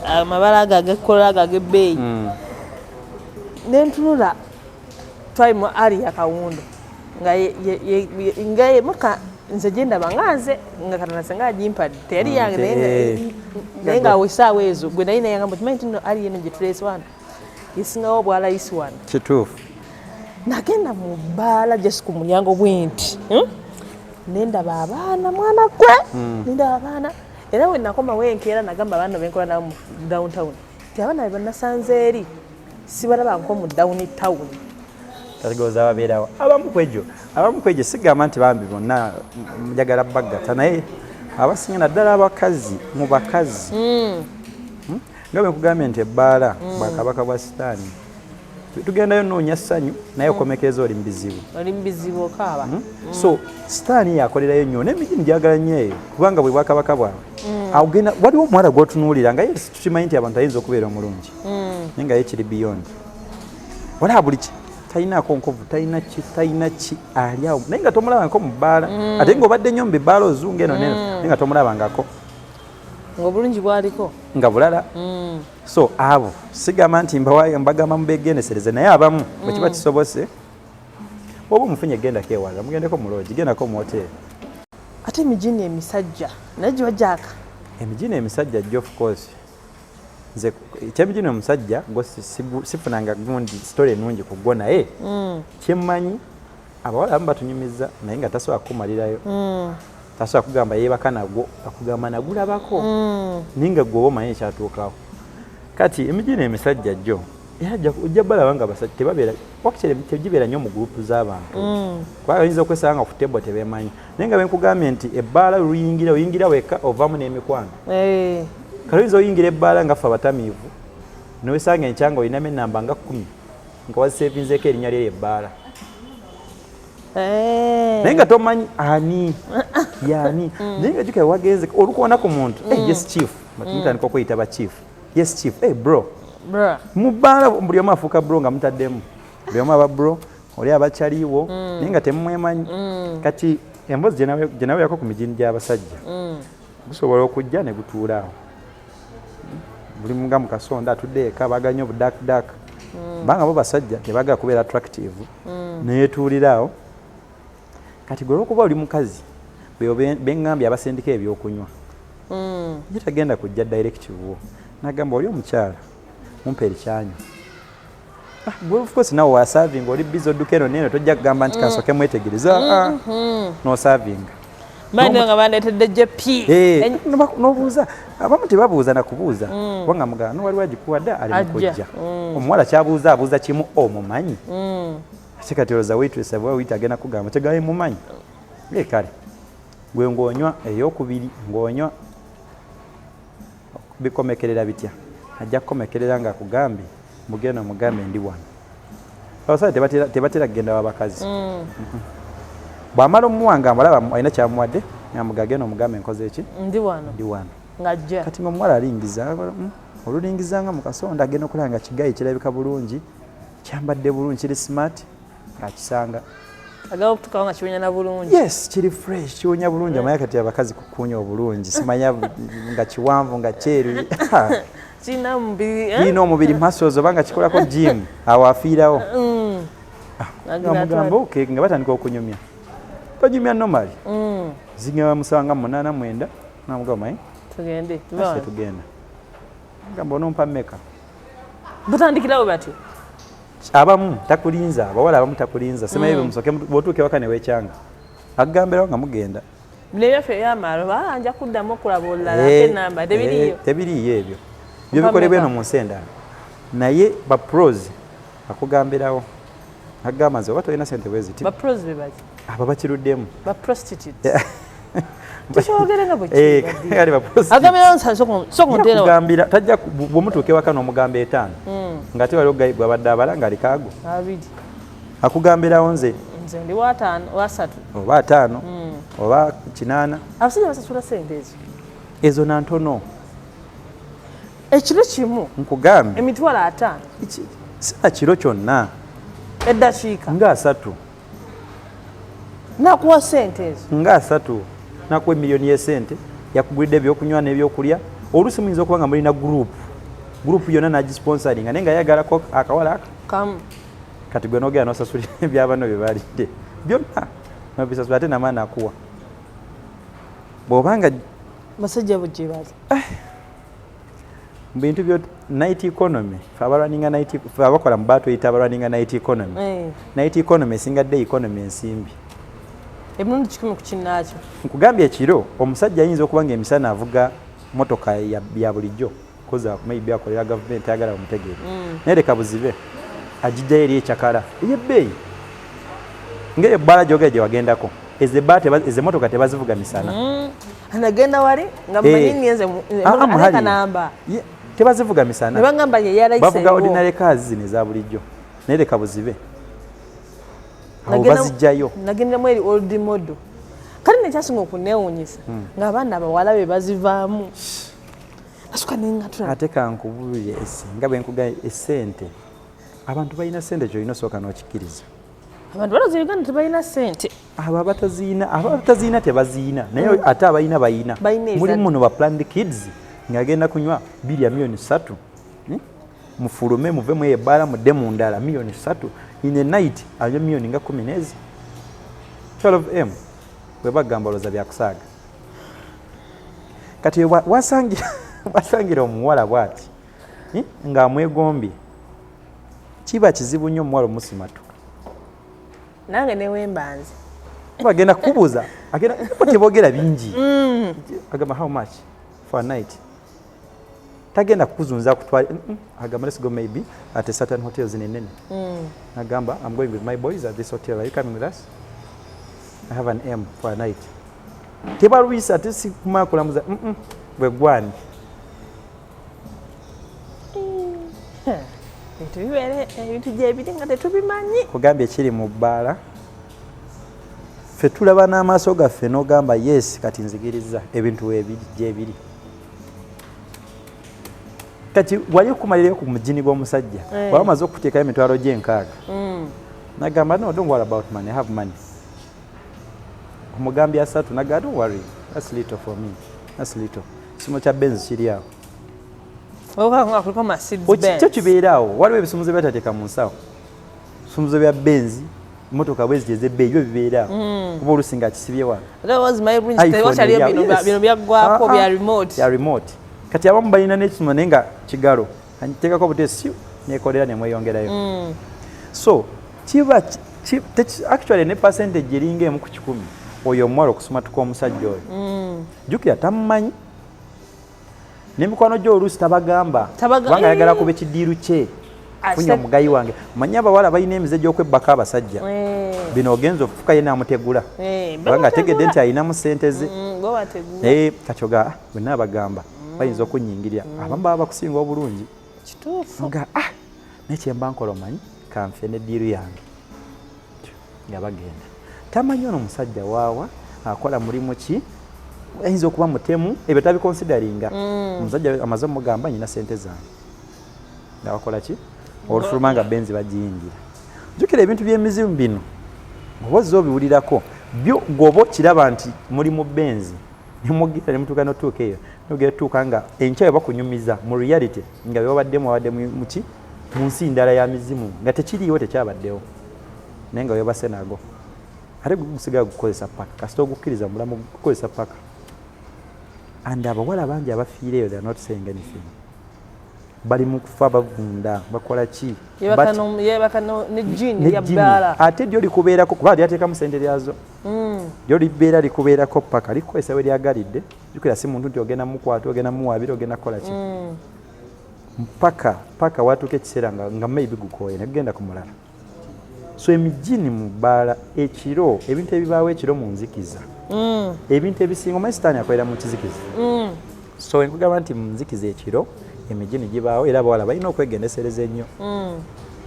amabala ago agekkola ago ag'ebbeeyi nentunula twali mu ali ya kawundo nga yemuka nze gyendaba nga nze nga katonda nga agimpadde teyali yange naye ngaawe essaawa ezo gwe naye nayangamba kimanyi nti nno ali yeno gye tuleese wano yesingawo obwalayisi wano kituufu nagenda mu bbaala jesi ku mulyango bwenti nendaba abaana mwana gwe nendaba abaana era we nakoma wenkeera nagamba abaana benkola nabo mu downtown ti abaana be banasanze eri sibalaba nko mu downtown tagoza ababeerawo abamu kwejo sigamba nti bambi bonna njagala baggata naye abasinga naddala abakazi mu bakazi nga bwe nkugambye nti ebbaala bwakabaka bwa sitaani tugendayo noonya ssanyu naye okomekereza oli mubizibu okaaba. So sitaani yakolerayo nnyo n'emijini gyagala nnyo eyo kubanga bwe bwakabaka bwabwe awo genda waliwo omuwala gw'otunuulira nga ye tukimanyi nti abantu ayinza okubeera omulungi naye nga ye kiri beyond olaba buli ki talinaako nkovu talina ki ali awo naye nga tomulabangako mu bbaala ate ng'obadde nnyo mu bibbaala ozunga eno neno naye nga tomulabangako ng'obulungi bwaliko nga bulala. So abo sigamba nti mbagamba mubegenesereze naye abamu bwe kiba kisobose oba omufunye gendako ewaza mugendeko mu loogi gendako mu hoteri. Ate emijini emisajja naye giba gyaka emijini emisajja jjo of course nze ekyemijini omusajja sifunanga gundi story ennungi ku gwo naye kyemmanyi abawala abamu batunyumiza naye nga tasobola kukumalirayo tasobola kugamba yeebaka nagwo akugamba nagulabako naye nga gwe oba omanyi ekyatuukawo. Kati emijini emisajja jjo ojja balaba nga basajja tebabeera wakitera tegibeera nnyo mu gurupu z'abantu kubanga oyinza okwesanga nga ku tebo tebeemanyi naye nga benkugambye nti ebbaala luyingira oyingira weka ovaamu n'emikwano kale oyinza oyingira ebbaala nga ffe abatamiivu nowesanga enkyanga olinamu enamba nga 10 nga waziseevinzeeko erinnya lyeri ebbaala naye nga tomanyi ani yaani naye nga jukira wagenze olukuwona ku muntu yes chief mutandika okweyitaba chief yes chief bro mu bbaala buli omu afuuka bro nga mutaddemu buli omu aba bro oli abakyaliiwo naye nga temumwemanyi. Kati emboozi gye naweerako ku mijini gy'abasajja gusobola okujja ne gutuulaawo buli nga mu kasonda atudde eka baganya obudaakdaaka banga bo basajja tebaagala kubeera attractive neyetuuliraawo. Kati gwe olwokuba oli mukazi beŋŋambye abasindika ebyokunywa ye tagenda kujja direct wo nagamba oli omukyala mumpa erikyanywa gwe of course nawe wasavinga oli bizi odduka eno neno tojja kugamba nti kansooke mwetegereza nosavinga nga bandeetedde jepi nobuuza abamu tebabuuza nakubuuza kubanga mugamba nowaliwo agikuwadde ali mukujja omuwala kyabuuza abuuza kimu omumanyi ate kati olowooza waitress bwe wayita agenda kugamba tegaye mumanyi kale gwe ng'onywa ey'okubiri ng'onywa bikomekerera bitya ajja kukomekerera ng'akugambye mugenda mugambe ndi wano abasajja tebatera kugenda wabakazi bw'amala omuwanga amulaba alina kyamuwadde amuga genda omugambe nkoze eki ndi wano ng'ajja kati ng'omuwala alingiza olulingizanga mu kasonda agenda okulaba nga kigayi kirabika bulungi kyambadde bulungi kiri smart ng'akisanga agaba okutukawo nga kiwonya na bulungi yes kiri fresh kiwonya bulungi amanya kati abakazi kukuunya obulungi simanya nga kiwanvu nga kyeru kirina omubiri muscles oba nga kikolako gym awo afiirawo amugamba okay nga batandika okunyumya banyumya normally zingaba musanga 8-9 namugamba tugenda gamba onompa mmeka butandikirawo batyo abamu takulinza abawala abamu takulinza semaye bemusoke bwotuuke waka newekyanga akugambirawo nga mugenda bino ebyaffe ebyamaalo nja kuddamu okulaba olulala ate enamba tebiriiyo ebyo byo bikolebwa eno mu nsi endala naye bapros akugambirawo akugamba nze oba tolina sente bweziti abo bakiruddemu kugambira tajja bwomutuuke waka n'omugamba 5 nga ate waliwo gwabadde abala nga alikaago akugambirawo nze ndi wa 5 oba 5 oba 8 abasajja basasula sente ezo ezo nantono ekiro kimu nkugambye emitwalo 5 sina kiro kyonna eddakiika nga 3 nakuwa sente ezo nga 3 nakuwa emiliyoni y'esente yakugulidde ebyokunywa n'ebyokulya oluusi muyinza okuba nga mulina gurupu yonna nagisponsoringa naye nga yagalako akawala kamu kati gwe nogera nosasulira ebyabano bye balidde byonna nobisasula ate namaani akuwa bw'obanga basajja bugyebaza mu bintu byo night economy fe abakola mu baato eyita abalwaninga night economy night economy esingadde economy ensimbi emirundi 10 ku kinnaakyo nkugambye ekiro omusajja ayinza okuba nga emisana avuga motoka ya bulijjo koza maybe akolera gavumenti ayagala bamutegeere naye leka buzibe agijjayo eri ekyakala ey'ebbeeyi ng'eyo ebbaala gyogera gye wagendako ezo motoka tebazivuga misana anagenda wali nga mmanyi ngenze aleka namba tebazivuga misana nebagamba ye yalayise bavuga ordinary cars zino eza bulijjo naye leka buzibe abo bazijjayo nagenderamu eri old model kale nekyasinga okuneewuunyisa ng'abaana abawala be bazivaamu asuka nengatula ate kankubulire nga bwe nkugaye essente abantu balina ssente kyolina osooka n'okikkiriza abantu balazi Uganda tebalina ssente abo abataziina tebaziina naye ate abalina bayina muli muno ba planned kids ng'agenda kunywa biri ya milioni 3 mufulume muve mu Baala mudde mu ndala milioni 3 in a night ayo milioni nga 10 nezi 12M bwe bagamba loza bya kusaaga kati wasangira omuwala bwati ng'amwegombye kiba kizibu nnyo omuwala omusimatu nange newembanze bagenda kubuuza agenda tebogera bingi agamba how much for a night tagenda kukuzunza kutwala agamba let's go maybe at a certain hotels in enene agamba I'm going with my boys at this hotel are you coming with us I have an M for a night tebalwisa tesikuma kulamuza bwe gwani ebintu gyebiri nga tetubimanyi kugambye kiri mu Baala ffe tulaba n'amaaso gaffe n'ogamba yes kati nzigiriza ebintu gyebiri kati wali okumalirayo ku mugini gw'omusajja waba amaze okuteekayo emitwalo gy'enkaaga nagamba no don't worry about money I have money omugambye 3 nagamba don't worry that's little for me that's little kisimo kya benzi kiri awo kyo kibeeraawo waliwo ebisumuzo byatateeka mu nsawo bisumuzo bya benzi motoka bwezi gyezebbe ebyo bibeeraawo kuba olusi nga kisibye wano bino byaggwako bya remote kati abamu balina n'ekisuma naye nga kigalo anteekako butesiyo nekolera nemweyongerayo so kiba actually ne percentage eringa emu ku 10 oyo omuwala okusumatuka omusajja oyo jjukira tamumanyi n'emikwano gy'oluusi tabagamba kubanga ayagala kuba ekidiiru kye funya omugayi wange manyi abawala balina emize gy'okwebbako abasajja bino ogenza okufuka ye n'amutegula kubanga ategedde nti alinamu ssente ze kati oga bwe naabagamba bayinza okunyingirya abamu baba bakusinga obulungi oga naye kyemba nkola omanyi kanfe n'eddiiru yange nga bagenda tamanyi ono omusajja waawa akola mulimu ki ayinza okuba mutemu ebyo tabikonsideringa omusajja amaze omugamba nyina ssente zange nga bakola ki olufuluma nga benzi bagiyingira jjukira ebintu by'emizimu bino oba ozza obiwulirako byo gwoba okiraba nti muli mu benzi nemugira nemutuuka notuuka eyo nogera tuuka nga enkyawe bakunyumiza mu reality nga byobaddemu abadde muki mu nsi ndala ya mizimu nga tekiriiwo tekyabaddewo naye nga webase nago ate gusigala gukozesa paka kasita ogukkiriza mulamu gukozesa paka and abawala bangi abafiireyo they are not saying anything bali mu kufa bavunda bakola ki ate lyo likubeerako kuba lyateekamu sente lyazo lyo libeera likubeerako paka likozesa we lyagalidde jukira si muntu nti ogenda mukwata ogenda muwaabira ogenda kukola ki paka watuuka ekiseera nga maybe gukooye negenda ku mulala so emijini mu Baala ekiro ebintu ebibaawo ekiro mu nzikiza ebintu ebisinga omanyi sitaani akolera mu kizikiza so nkugamba nti mu nzikiza ekiro emijini gibaawo era abawala balina okwegendesereza ennyo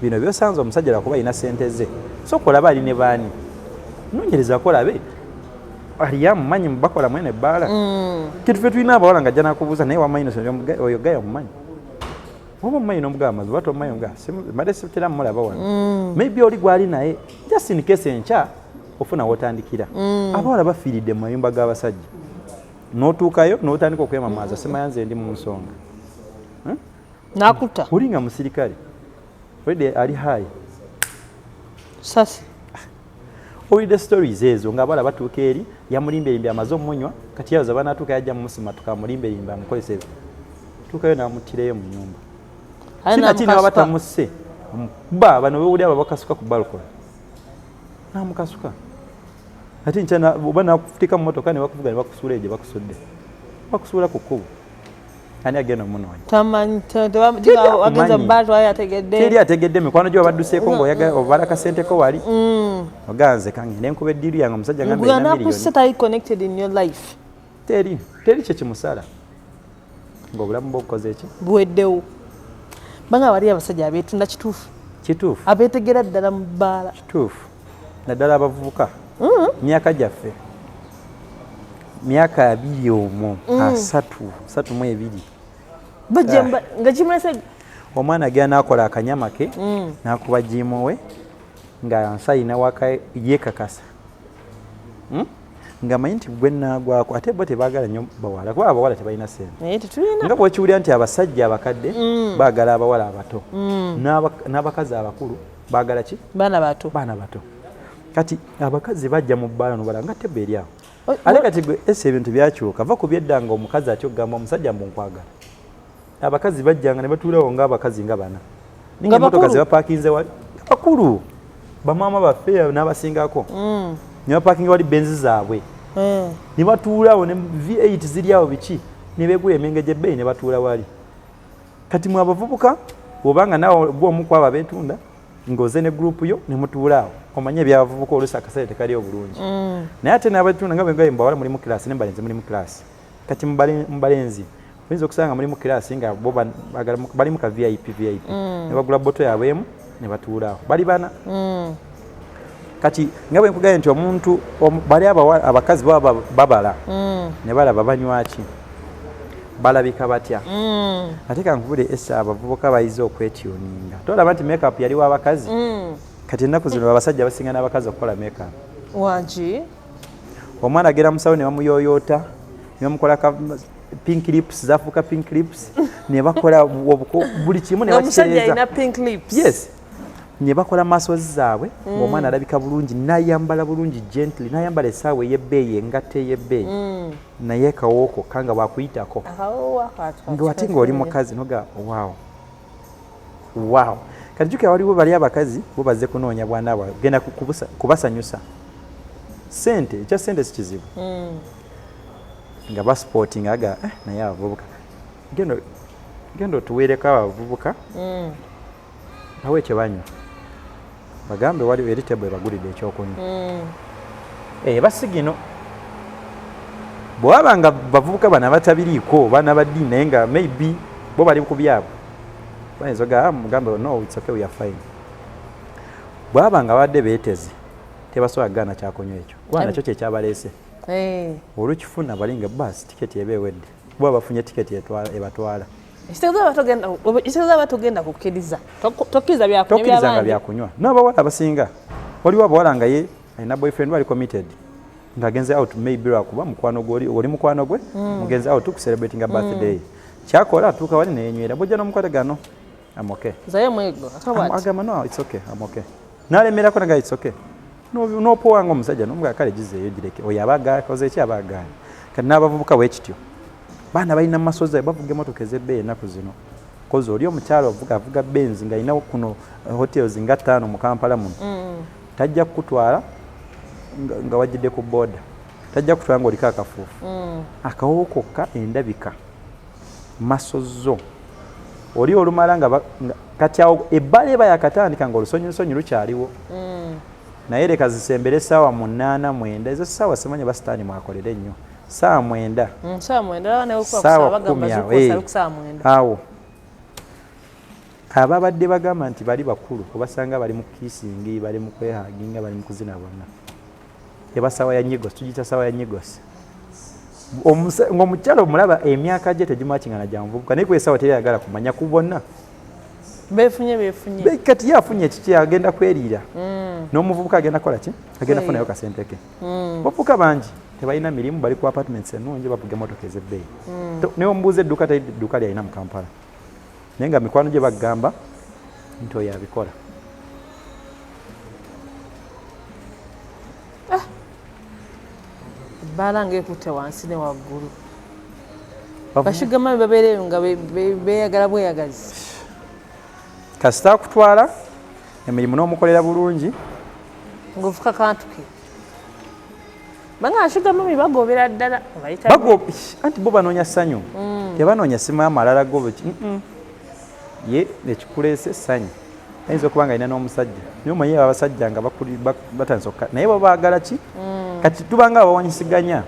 bino byosanze omusajja lwakuba alina ssente ze so kolaba ali ne baani nonyereza kolabe aliyamumanyi mubakola mwene Baala kitufe tulina abawala nga ajja nakubuuza naye wamanyi oyo gaya mumanyi oba omumanyi nomugamba mazi bato omumanyi omugaa mbadde sitera mumulaba wano maybe oli gwali naye just in case enkya ofuna wotandikira abawala bafiiridde mu mayumba g'abasajja n'otuukayo n'otandika okwemamaaza simayanze ndi mu nsonga nakuta oli nga musirikale olidde ali hayi sasi owulidde stories ezo ng'abawala batuuka eri yamulimbelimbe amaze omunywa kati yaza banatuuka yajja mumusumatuka amulimbelimbe amukozesa ebyo tuukayo n'amuttireyo mu nyumba sinakini baba batamusse ba bano bewuli abo bakasuka ku balkoni namukasuka ate nkyana oba nakufutika mu motoka ne bakuvuga ne bakusuula egye bakusudde bakusuula ku kkubo ani agenda omunoonya agenza mubaatwayo ategedde teri ategedde mikwano gyo babadduseeko ng'oyaga obala kasenteko wali oganze kangende enkuba eddiiru yange omusajja teri kyekimusala ng'obulamu bwobukoze eki buweddewo banga bali abasajja abeetunda kituufu kituufu abeetegera ddala mu bbaala kituufu naddala abavubuka myaka gyaffe myaka 23 bajja nga kimulese omwana agenda n'akola akanyama ke n'akuba jimu we nga nsayina waka yeekakasa nga manyi nti gwe naagwako ate bo tebaagala nnyo bawala kuba abawala tebalina ssente nga bwekiwulira nti abasajja abakadde baagala abawala abato n'abakazi abakulu baagala ki baana bato kati abakazi bajja mu bbaala nobala nga tebba eri awo ate kati gwe ese ebintu byakyuka va ku byedda nga omukazi ati ogamba omusajja mbu nkwagala abakazi bajjanga ne batuulawo ng'abakazi nga bana ninga emmotoka ze bapaakinze wali bakulu bamaama baffe n'abasingako ne bapaakinga wali benzi zaabwe ne batuulawo ne V8 ziri awo biki ne beegula emenge gy'ebbeeyi ne batuula wali kati mwe abavubuka obanga naawe bw'omu ku abo abeetunda ng'oze ne gurupu yo ne mutuulaawo omanye ebyabavubuka oluusi akasale tekaliyo bulungi naye ate n'abatunda nga bwe mbawala mulimu kiraasi ne mubalenzi mulimu kiraasi kati mubalenzi oyinza okusanga mulimu kiraasi nga bo balimu ka vip ne bagula boto yaabwe emu ne batuulaawo bali bana kati nga bwe nkugambye nti omuntu bali abakazi baba babala ne balaba banywaki balabika batya ate kankubule esa abavubuka bayize okwetuninga tolaba nti makeup yaliwo abakazi kati ennaku zino abasajja basinga n'abakazi okukola makeup wangi omwana agera musawo ne bamuyoyoota ne bamukola pink lips zafuuka pink lips ne bakola buli kimu ne bakitereeza yes ne bakola muscles zaabwe ng'omwana alabika bulungi n'ayambala bulungi gently n'ayambala essaawa ey'ebbeeyi engatta ey'ebbeeyi naye kawooko kanga bwakuyitako ng'ate ng'oli mukazi noga wow kati jjukira waliwo bali abakazi bo bazze kunoonya bwana bwabwe genda kubasanyusa ssente ekya ssente si kizibu nga basporting aga naye abavubuka genda otuweereko abavubuka awe kyebanywa bagambe waliwo eri tebo ebagulidde ekyokunywa basigino bwaba nga bavubuka bana batabiriiko baana baddiini naye nga maybe bo bali ku byabwe bayinza ogaa mugambe no it's okay we are fine bwaba nga badde beeteze tebasobola kugaana kyakunywa ekyo kuba nakyo kyekyabaleese olwekifuna balinga basi tiketi eba ewedde bwa bafunye tiketi ebatwala ekitegeeza batogenda kukkiriza tokkiriza nga byakunywa n'abawala abasinga waliwo abawala nga ye alina boyfriend wali committed ng'agenze out maybe lwakuba mukwano gwe oli mukwano gwe mugenze out ku celebrating a birthday kyakola atuuka wali neyenywera bwojja n'omukwate gano I'm okay agamba no it's okay I'm okay n'alemerako naga it's okay n'opowanga omusajja n'omugaa kale gizeeyo gireke oyo aba akoze ki aba agaanye kati n'abavubuka bwekityo baana balina masozi bavuga emmotoka ez'ebbeeyi ennaku zino kozi oli omukyalo avuga benzi nga alina kuno hotels nga 5 mu Kampala muno tajja kukutwala nga wajjidde ku booda tajja kutwala ng'oliko akafuufu akawowo kokka endabika masozo oli olumala nga kati awo ebbala eba yakatandika ng'olusonyi lukyaliwo naye leka zisembere essaawa 8-9 ezo ssaawa simanya basitaani mwakolere ennyo saa 9 saawa 10 awo ababadde bagamba nti bali bakulu obasanga bali mu kisingi bali mu kwehaginga bali mu kuzina bonna eba sawa ya nyigosi tugiyita sawa ya nyigosi ng'omukyala omulaba emyaka gye tegimwakingana gya muvubuka naye kwesawa teri ayagala kumanya ku bonna befunye kati ye afunye kiki agenda kweriira n'omuvubuka agenda kukola ki agenda kufunayo kasente ke bavubuka bangi tebalina mirimu bali ku apartments ennungi bavuga emmotoka ez'ebbeeyi naye omubuuza edduuka talina edduuka lyalina mu Kampala naye nga mikwano gye bagamba nti oyo abikola ebbaala ng'ekutte wansi ne waggulu bashugamabi babeereyo nga beeyagala bweyagazi kasita akutwala emirimu n'omukolera bulungi ng'ofuka kantu ke banga ashugamami bagobera ddala anti bo banoonya ssanyu tebanoonya simu amalala gobe ye ekikuleese ssanyu ayinza okuba nga alina n'omusajja naye omanyi abasajja nga batandisa naye babaagala ki kati tubanga abawanyisiganya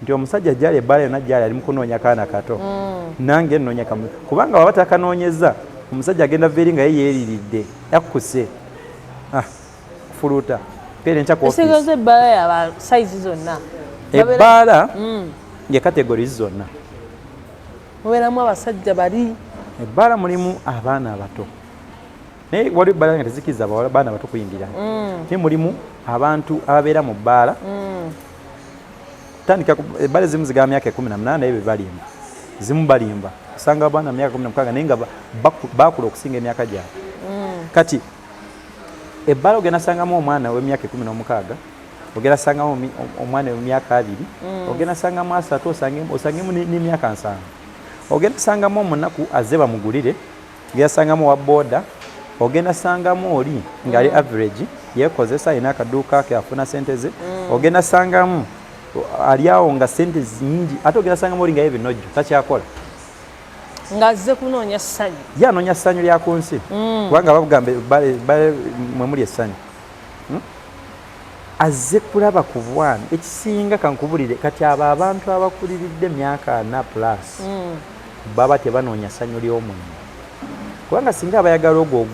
nti omusajja gyali ebbaala yonna gyali ali mu kunoonya kaana kato nange nnoonya kamu kubanga baba batakanoonyeza omusajja agenda veri nga ye yeeriridde yakkuse fuluuta pere ncha ku office esigaze Baala ya size zonna ebbaala ye categories zonna mubeeramu abasajja bali ebbaala mulimu abaana abato naye wali ebbaala nga tezikiriza abaana abato kuyingira naye mulimu abantu ababeera mu bbaala tandika ebbaala ezimu zigaba myaka 18 naye bebalimba zimu balimba osanga abaana myaka 16 naye nga bakula okusinga emyaka gyabwe kati ebbaala ogenda sangamu omwana w'emyaka 16 ogenda sangamu omwana w'emyaka 2 ogenda sangamu 3 osangemu n'emyaka 7 ogenda sangamu omunaku azze bamugulire ogenda sangamu wa boda ogenda sangamu oli ng'ali average yeekozesa alina akaduuka ke afuna sente ze ogenda sangamu ali awo nga sente nyingi ate ogenda sangamu oli nga y'ebinojjo takyakola ng'azze kunoonya ssanyu ye anoonya ssanyu lya ku nsi kubanga babugambe mwe muli essanyu azze kulaba ku bwana ekisinga kankubulire kati abo abantu abakuliridde myaka 4+ baba tebanoonya ssanyu ly'omwenge kubanga singa abayagala ogwo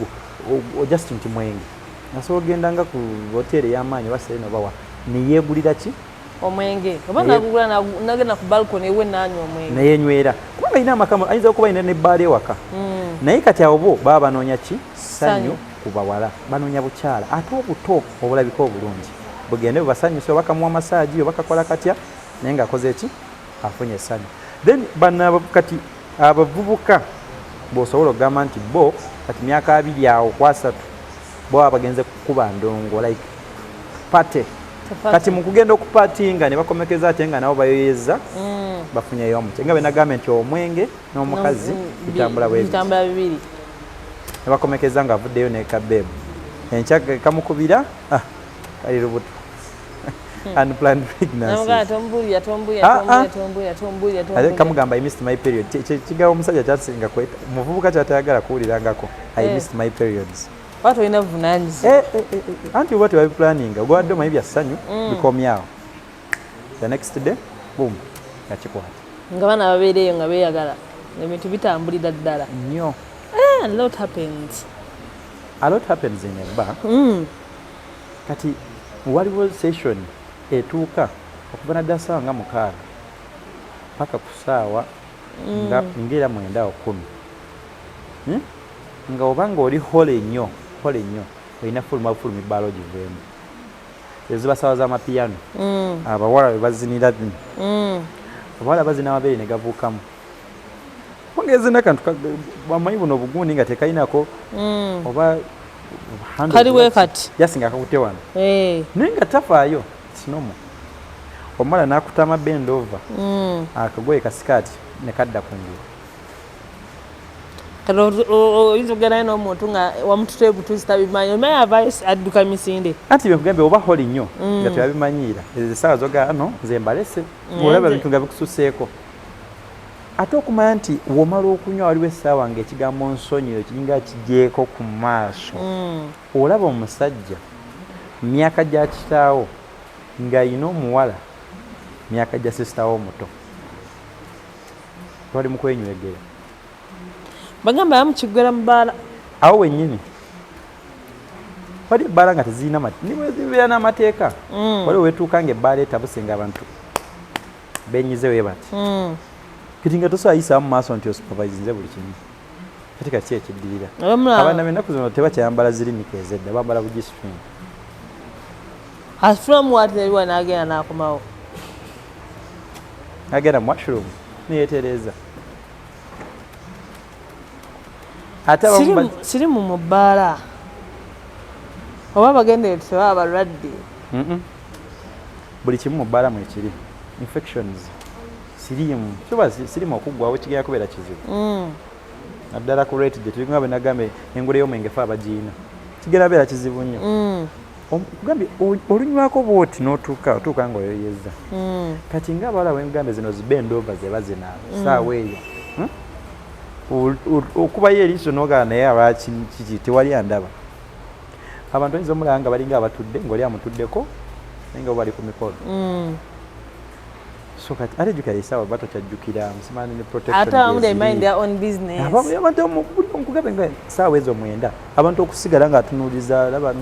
just nti mwenge nasobola ogenda nga ku hoteri ey'amaanyi oba serena bawa neyeegulira ki omwenge oba nagugula nagenda ku balcony ewe nanywa omwenge neyenywera kubanga alina amakamu ayinza okuba alina n'ebbaala ewaka naye kati abo bo baba banoonya ki ssanyu ku bawala banoonya bukyala ate obuto obulabika obulungi bugende bubasanyusa oba kamuwa masaagi oba kakola katya naye ng'akoze ki afunye essanyu then bano kati abavubuka bw'osobola okugamba nti bo kati myaka 2 awo ku 3 bo abagenze kukuba ndongo like pate kati mu kugenda okupatinga ne bakomekeza ate nga nabo bayoyeza bafunyeyo omuti nga benagamba nti omwenge n'omukazi bitambula bibiri ne bakomekeza nga avuddeyo n'ekabeebu enkya kamukubira kali lubuto unplanned pregnancy ate kamugamba I missed my period kigawo omusajja kyasinga kweta muvubuka kyatayagala kuwulirangako I missed my periods watu olina buvunaanyizibwa anti oba tebabiplaninga ogwadde omanyi bya ssanyu bikomyawo the next day boom yakikwata nga baana babeereeyo nga beeyagala ebintu bitambulira ddala nnyo a lot happens in ebba kati waliwo session etuuka okuva naddala ssaawa nga 6 paka ku ssaawa nga 9 nga obanga oli hole nnyo olina fuluma ebbaala ogiveemu eziba ssaawa z'amapiyano abawala bebazinira abawala bazina amabeere ne gavuukamu ongezina kantu bwamanyi buno obugundi nga tekalinako oba kaliwe kati yasinga akakute wano naye nga tafaayo sinomo omala n'akutama bendova akagoye kasikaati ne kadda ku ngulu oyinza okugenda n'omuntu nga wamutute ebutuuzi tabimanyi omanyi avaayo adduka misinde anti bekugambe oba holi nnyo nga tebabimanyiira ezo essaawa zoga no nze mbalese olaba ebintu nga bikususeeko ate okumanya nti womala okunywa waliwo essaawa ng'ekigambo nsonyiyo kiringa kigyeko ku maaso olaba omusajja myaka gya kitaawo ng'ayina omuwala myaka gya sisitawo omuto twali mu kwenywegera bagamba yamukiggwera mu bbaala awo wennyini wali ebbaala nga tezirina niwezibeera n'amateeka waliwo wetuuka nga ebbaala etabuse nga abantu benyizeewo bati kiti nga tosobola yisaamu maaso nti osupervisinze buli kimu kati kati ekiddirira abaana b'ennaku zino tebakyayambala zirinika ezedda bambala bugistring from what eriwa n'agenda n'akomawo agenda mu washroom neyetereeza sirimu mu bbaala oba bagende tebaba balwadde buli kimu mu bbaala mwekiri infections sirimu kiba sirimu okuggwawo kigenda kubeera kizibu naddala ku rate gye tulinga benagambe engule y'omwenge fe abagiina kigenda beera kizibu nnyo kugambye olunywako bwoti n'otuuka ng'oyoyeza kati ngaabawala wegambe zino zibendova zeba zinaaba saawa eyo okubayo eriiso n'ogala naye abakiki tewali andaba abantu oyinza omulaba nga balinga abatudde ng'oli amutuddeko naye nga bali ku mikono so kati ate jukira isaawa bato kyajjukira musimani ne protection ate abamu they mind their own business abantu omukugabe nga saawa ezo 9 abantu okusigala nga atunuuliza laba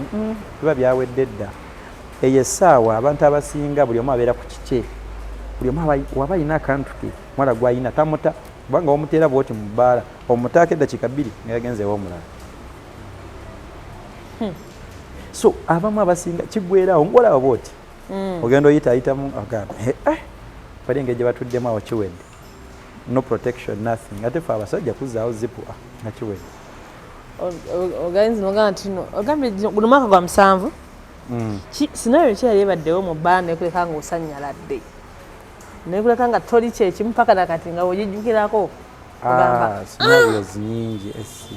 biba byawedde dda eyo essaawa abantu abasinga buli omu abeera ku kike buli omu waba alina akantu ke mwala gwayina tamuta kubanga omuteera bwoti mu bbaala omutaako eddakiika 2 nga yagenzeewo omulala so abamu abasinga kiggwerawo ngolaba bwoti ogenda oyitaayitamu agamba bali engeri gye batuddemu awo kiwedde no protection nothing ate fe abasajja kuzaawo zipu nga kiwedde ogainzi nogamba nti ogambye guno mwaka gwa 7 sinayo ki yali ebaddewo mu bbaala nekuleka nga osanyaladde nekuleka nga toli kyekimu paka nakati nga wegijjukirako scenarios nyingi esi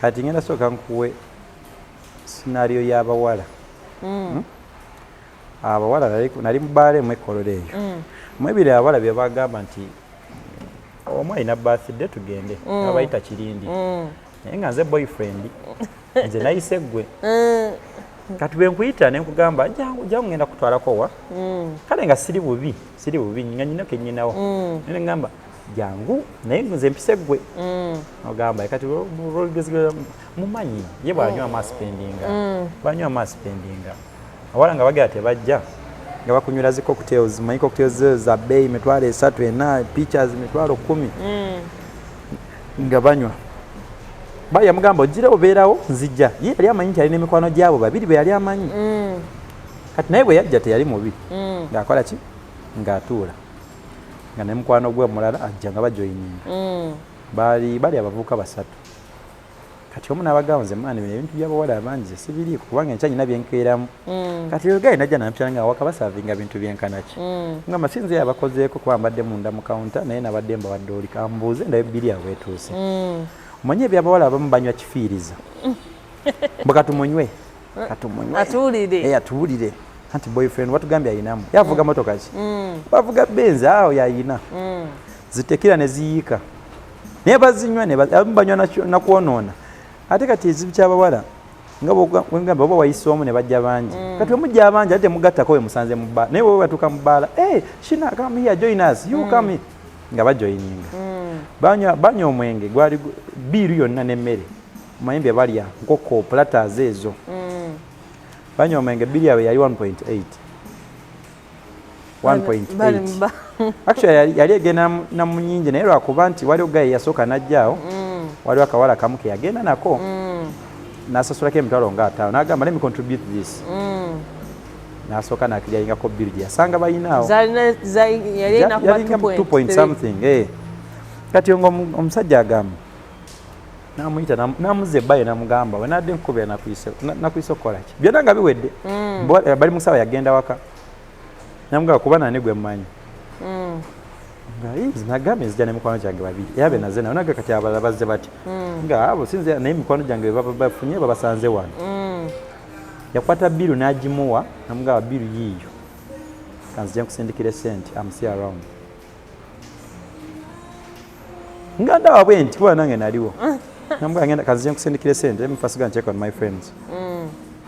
kati ngenda sooka nkuwe scenario y'abawala abawala nali mu bbaala emu ekkololo eyo mwebiri abawala bye bagamba nti omu alina birthday tugende abayita kirindi naye nga nze boyfriend nze nayise ggwe kati bwe nkuyita ne nkugamba jangu ngenda kutwalako wa kale nga siri bubi nga nyina kennyinawo ne ngamba jangu naye nze mpise ggwe ogamba kati mumanyi ye bwanywa amaspendinga awala nga bagera tebajja nga bakunywera zi cocktails manyi cocktails za bei mitwalo 3 4 pictures mitwalo 10 nga banywa baya mugamba ojira obeerawo nzijja ye yali amanyi nti alina emikwano gyabo babiri be yali amanyi kati naye bwe yajja teyali mubi ng'akola ki ng'atuula nga ne mukwano gwe mulala ajja nga bajoyininga bali abavubuka 3 kati omu n'abagamba nze maani bino ebintu by'abawala bangi sibiriiko kubanga enkya nyina byenkeeramu kati ogaye najja nampyala nga waka basavinga bintu byenkanaki nga masinze yabakozeeko kuba mbadde munda mu kawunta naye nabadde mbawadde oli kambuuze ndayo bbiri awo etuuse omanye ebyabawala abamu banywa kifiiriza mbwe katumunywe atuwulire anti boyfriend watugambye ayinamu yavuga motoka ki bavuga benzi awo yayina zitekera ne ziyiika naye bazinywa abamu banywa nakwonoona ate kati ekizibu ky'abawala nga bwengamba oba wayisoomu ne bajja bangi kati omujja abangi ate mugattako we musanze mu bbaala naye bwe batuuka mu bbaala shina come here join us you come nga bajoyininga banywa omwenge gwali biiru yonna n'emmere mayimbi balya nkoko platters ezo banywa omwenge biri yawe yali 1.8 actually yali egenda namunyingi naye lwakuba nti waliwo gaye yasooka najjaawo waliwo akawala kamu ke yagenda nako n'asasulako emitwalo nga 5 n'agamba let me contribute this n'asooka n'akiryayingako biru gye yasanga bayinaawo yali 2 point something kati ngo omusajja agamba namuyita namuze ebbayo namugamba we nadde nkubira nakwise okukola ki byonna nga biwedde bali musawa yagenda waka namugamba kuba nani gwe mmanyi nagamba nzija n'emikwano gyange babiri yabe naze nawe naga kati abalala bazze bati nga abo sinze naye emikwano gyange bafunye babasanze wano yakwata biru n'agimuwa namugamba biru yiiyo kanzija nkusindikire sente amusi around nga ndawa bwe nti kuba nange naliwo namugamba ngenda kanzija nkusindikire sente mfasiga check on my friends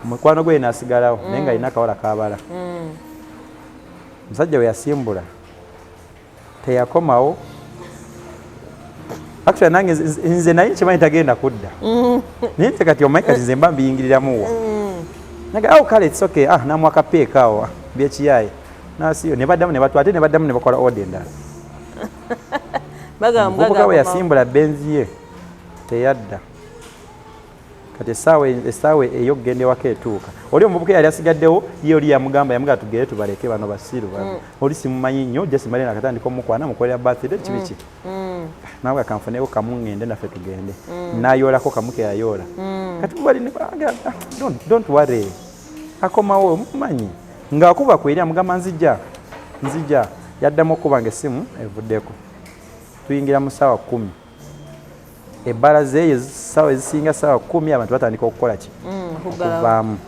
omukwano gwe naasigalawo naye nga alina akawala kabala musajja we yasimbula teyakomawo actually nange nze naye kimanyi tagenda kudda naye nze kati omanyi kati nze mba mbiyingiriramuwa naga awo kale it's okay namuwa kapeeka awo byekiyaye nasiyo ne baddamu ne batwate ne baddamu ne bakola ode endala omuvubuka we yasimbula benzi ye teyadda kati essaawa ey'okugenda ewaka etuuka oli omuvubuka yali asigaddewo ye oli yamugamba tugere tubaleke bano basiru oli simumanyi nnyo jesi mali nakatandika omukwana mukolera birthday kibiki nawe kanfuneeko kamu ngende naffe tugende nayoolako kamu ke yayoola kati bali don't worry akomawo mumanyi ng'akuba kweri amugamba nzija yaddamu okuba nga essimu evuddeko tuyingira mu ssaawa 10 ebbala zeeyo ssaawa ezisinga ssaawa 10 abantu batandika okukola ki okuvaamu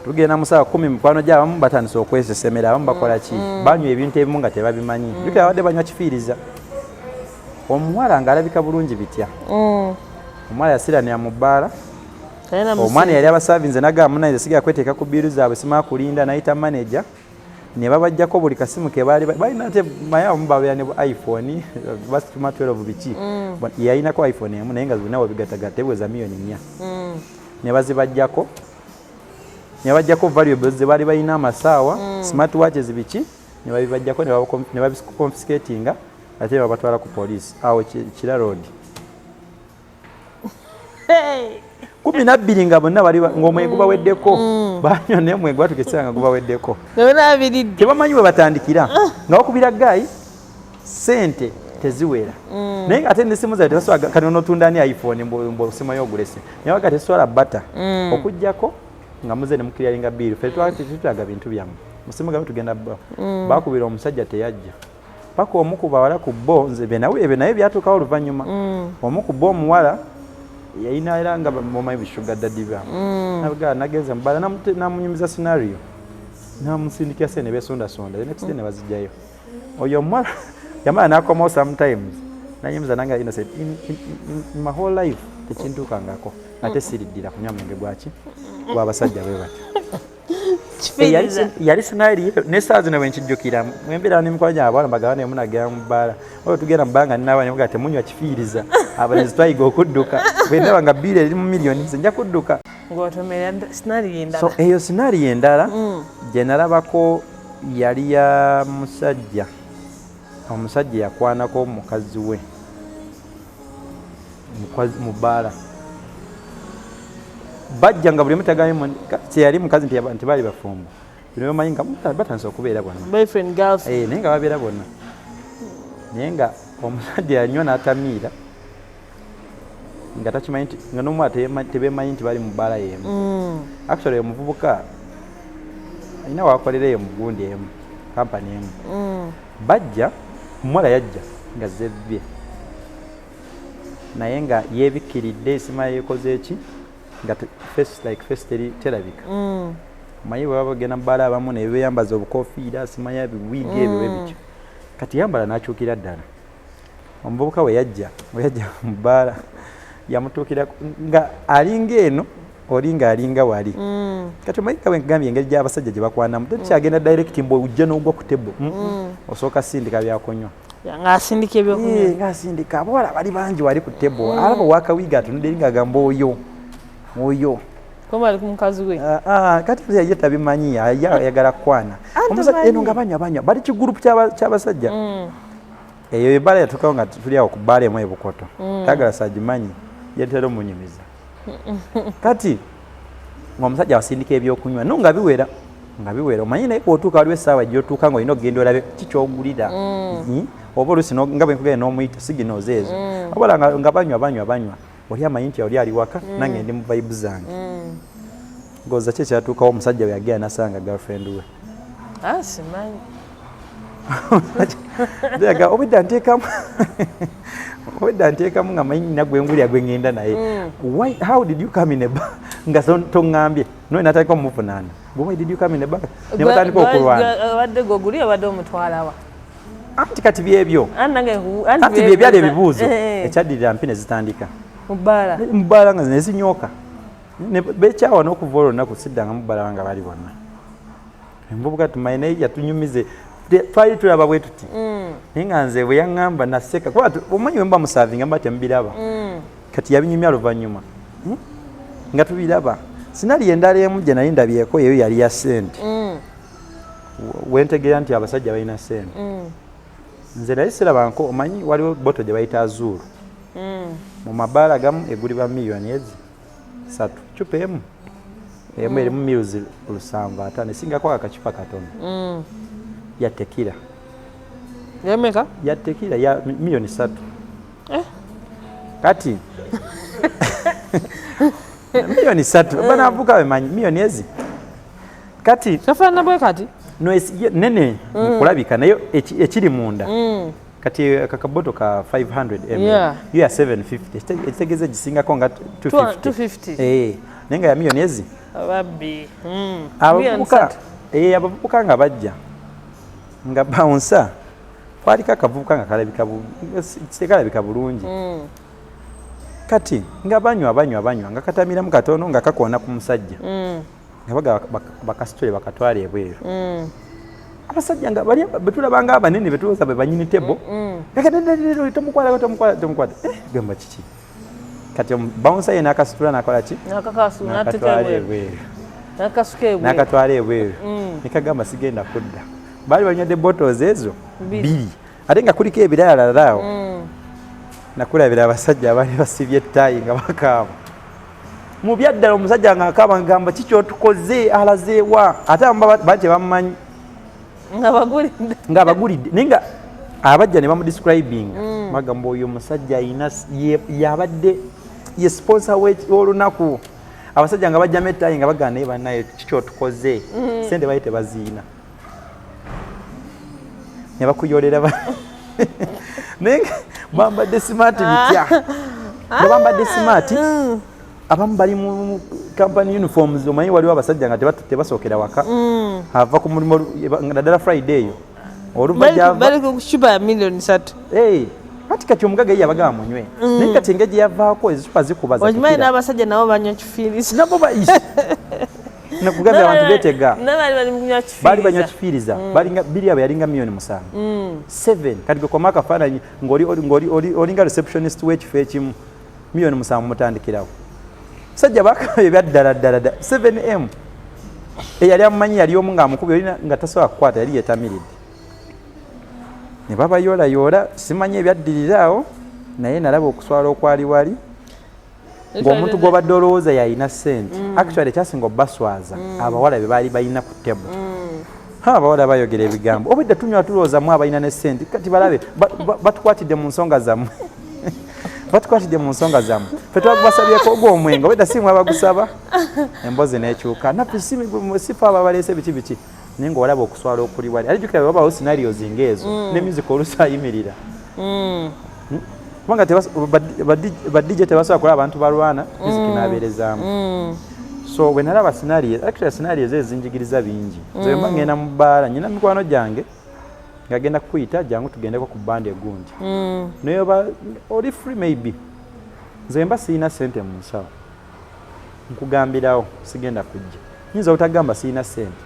tugenda mu ssaawa 10 mikwano gy'abamu batandisa okwesesemera abamu bakola ki banywa ebintu ebimu nga tebabimanyi jukira abadde banywa kifiiriza omuwala ng'alabika bulungi bitya omuwala yasiranira mu bbaala omwana yali abasavinze nagamba munanze sigala kweteeka ku biiru zaabwe simaa kulinda nayita manager ne babajjako buli kasimu ke balina te mayamu babeera ne iPhone basituma 12 biki yayinako iPhone emu naye nga zonna wabigatagatta ebweza miliyoni 4 ne bazibajjako valuables ze baali balina amasaawa smart watches biki ne babibajjako ne babiconfiscatinga ate babatwala ku police awo Kira Road 12 nga bonna bali ng'omwenge gubaweddeko banyo ne mwenge batukisanga gubaweddeko tebamanyi we batandikira nga bakubira gayi sente teziwera naye ate n'essimu zaabwe tebasobola kanono tunda ni iPhone mb'osimayo ogulese naye waga tesobola bata okujjako nga muze ne mukiriyalinga bill ffe tetulaga bintu byammwe musimu gamu tugenda bakubira omusajja teyajja paka omu ku bawala ku bo nze ebyo naye byatuukawo oluvannyuma omu ku bo omuwala yayina era nga mumanyi bishuga daddi byamu nagenze mubala namunyumiza scenario namusindikira sente ne besondasonda the next day ne bazijjayo oyo omuwala yamala nakomawo sometimes nanyumiza nanga innocent in my whole life tekintuukangako ate siriddira kunywa mwenge gwaki gw'abasajja bwe bati yali scenario n'essaawa zino bwe nkijjukira mwembeera n'emikono abawala mbagaba ne munagera mu bbaala oyo tugenda mu bbanga ninaaba ne mugaa temunywa kifiiriza abalenzi twayiga okudduka bwe ndaba nga biira eri mu miliyoni nze nja kudduka so eyo scenario endala gye nalabako yali ya musajja omusajja yakwanako mukazi we mu bbaala bajja nga buli mutagamu yali mukazi nti baali bafumbo bino bamanyi nga batandise okubeera bonna naye nga babeera bonna naye nga omusajja yanywa n'atamiira nga takimanyi nti nga n'omuwala tebemanyi nti bali mu bbaala y'emu actually omuvubuka alina wakolereyo mu gundi emu kampani emu bajja omuwala yajja nga zebbye naye nga yeebikkiridde esima yeekoze eki nga face terabika manyi bwe baba bagenda mu bbaala abamu ne beeyambaza obukofiira simanya biwiigi ebyo bwe bityo kati yambala n'akyukira ddala omuvubuka we yajja mu bbaala yamutuukira nga alinga eno olinga alinga wali kati omayika wenkugambye engeri gy'abasajja gye bakwanamu tekyagenda direct mbu ojja n'ogwa ku tebo osooka sindika byakunywa ng'asindika ebyokunywa ng'asindika abawala bali bangi wali ku tebo alaba wakawiiga atunudde eri ng'agamba oyo komali ku mukazi we kati ye tabimanyi ayagala kwana omusajja eno nga banywa bali kigurupu ky'abasajja eyo ebbaala yatuukawo nga tuli awo ku bbaala emu ebukoto tagala sagimanyi yetera omunyumiza kati ng'omusajja wasindika ebyokunywa no nga biwera omanyi naye bw'otuuka waliwo essaawa gy'otuuka nga olina okugenda olabe kikyogulira oba oluusi nga bwe nkugenda n'omuyita siginooza ezo obola nga banywa oli amanyi nti oli ali waka nange ndi mu vibe zange ngoza ki ekyatuukawo omusajja bwe yagenda nasanga girlfriend we simanyi obwedda nteekamu nga manyi nina gwengulya gwe ngenda naye how did you come in a bar nga toŋŋambye noye natandika omumuvunaana why did you come in a bar ne batandika okulwana obadde goguli obadde omutwalawa anti kati byebyo anti byebyali ebibuuzo ekyaddirira mpi ne zitandika mu bbaala nga nezinyooka bekyawa n'okuva olwo lunaku siddanga mu bbaala nga bali bonna embubuka tumanyi naye yatunyumize twali tulaba bwe tuti naye nga nze bwe yaŋŋamba naseka kuba omanyi we mba musaavinga mba temubiraba kati yabinyumya luvannyuma nga tubiraba sinali endala emu gye nali ndabyeko eyo yali ya sente wentegeera nti abasajja balina sente nze nali sirabanko omanyi waliwo boto gye bayita azuuru mu mabaala gamu egulibwa miliyoni 3 cupa emu erimu miruzi 750 esingako akacupa katono ya tekira yameka ya tekira ya miliyoni 3 kati miliyoni 3 bana avuka bemanyi miliyoni ezi kati kafaana bwe kati no nene kulabika nayo ekiri munda kati kakaboto ka 500 ml you are 750 ekitegeze gisingako nga 250 nenga ya miliyoni ezi ababbi abavubuka nga bajja nga bouncer kwaliko akavubuka nga kalabika bulungi kati nga banywa nga katamiramu katono nga kakoona ku musajja nga baga bakasitule bakatwala ebweru abasajja nga bali betulabanga abanene betuloza be banyini tebo tomukwata gamba kiki kati bouncer yena akasitula nakola ki nakatwala ebweru nikagamba sigenda kudda bali banywedde bottles ezo 2 ate nga kuliko ebiraalalaawo nakulabira abasajja abali basibye ettayi nga bakaaba mu byaddala omusajja nga akaaba ngamba kiki otukoze alazeewa ate bati bamumanyi nga abagulidde naye nga abajja ne bamudescribing bagamba oyo omusajja ayina yabadde ye sponsor w'olunaku abasajja nga bajjamu ettayi nga bagamba naye bannaye kiki otukoze sente bali tebaziina ne bakuyolera naye bambadde smart bitya ne bambadde smart abamu bali mu company uniforms omanyi waliwo abasajja nga tebasookera waka ava ku mulimu naddala Friday eyo bali ku cupa ya million 3 kati omugaga ye abagaba munywe naye kati engeri yavaako ezicupa zikuba okimanyi n'abasajja nabo banywa kifiriza nabo nakugambye abantu beetega bali banywa kifiriza biri abo yalinga million 7 kati gekoma akafaananyi ng'olinga receptionist w'ekifo ekimu million 7 mutandikirawo sajja bakabye byaddala 7M eyali amumanyi yali omu ng'amukubi olina nga tasobola kukwata yali yeetamiridde ne babayoolayoola simanyi ebyaddirira awo naye nalaba okuswala okwali wali ng'omuntu gw'obadde olowooza yalina ssente actually ekyasinga obbaswaza abawala be baali balina ku tebo abawala bayogera ebigambo obwedda tunywa tulowoozamu abalina ne ssente kati balabe batukwatidde mu nsonga zammwe batukwatidde mu nsonga zammwe fe twagubasabyeko ogw'omwenge obwedda si mwe abagusaba emboozi n'ekyuka nappi sifa ababaleese biki naye ng'olaba okuswala okuli wali ali jjukira babawo scenarios ng'ezo ne music oluusi ayimirira kubanga badije tebasobola kulaba abantu balwana music n'abeerezaamu so bwe nalaba scenarios ezinjigiriza bingi nze mba ngenda mu bbaala nyina mikwano gyange ngagenda kukuyita jangu tugendeko ku bbanda egundi naye oba oli free maybe nze mba siina ssente mu nsawo nkugambirawo sigenda kujja nyinza obutagamba siina ssente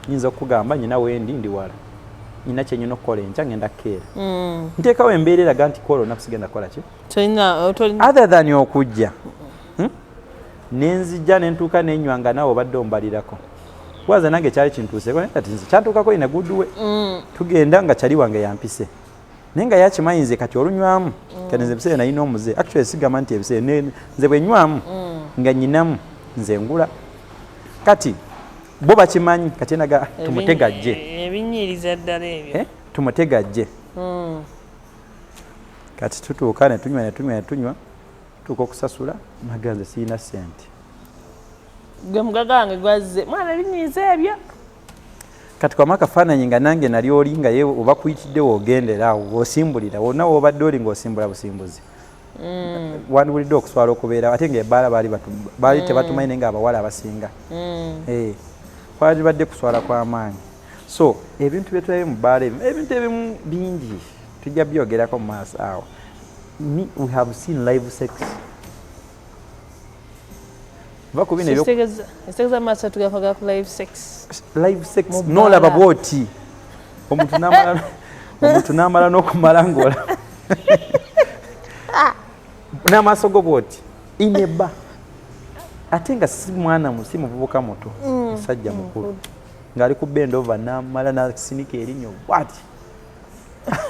nyinza okugamba nyina wendi ndi wala nyina kyenyina okukola enkya ngenda kukeera nteekawo embeera eraga nti kola olunaku sigenda kukola ki other than okujja nenzijja nentuuka nenywa nga naawe obadde ombalirako waza nange kyali kintuuseeko naye kati nze kyantuukako ina guduwe tugenda nga kyali wange yampise naye nga yakimanyi nze kati olunywamu kati nze ebiseera nalina omuze actually sigamba nti ebiseera nze bwe nywamu nga nyinamu nze ngula kati bo bakimanyi kati naga tumutegajje ebinyiriza ddala ebyo tumutegajje kati tutuuka netunywa tuuka okusasula naganze siina ssente gwe mugaga wange gwazze mwana ebinyiriza ebyo kati kwama akafaananyi nga nange nali oli nga ye oba kuyitidde woogendera awo osimbulira wonna woobadde oli ng'osimbula busimbuzi wandibulidde okuswala okubeera ate ng'ebbaala baali tebatumanyi naye nga abawala abasinga kwalibadde kuswala kw'amaanyi so ebintu byetulabe mu bbaala ebintu ebimu bingi tujja byogerako mu maaso awo we have seen live sex live sex nolaba bwoti omuntu n'amala n'okumala ngola n'amaaso go bwoti ineba ate nga si mwana si muvubuka muto musajja mukulu ng'ali ku bend over n'amala n'asinika erinnya bwati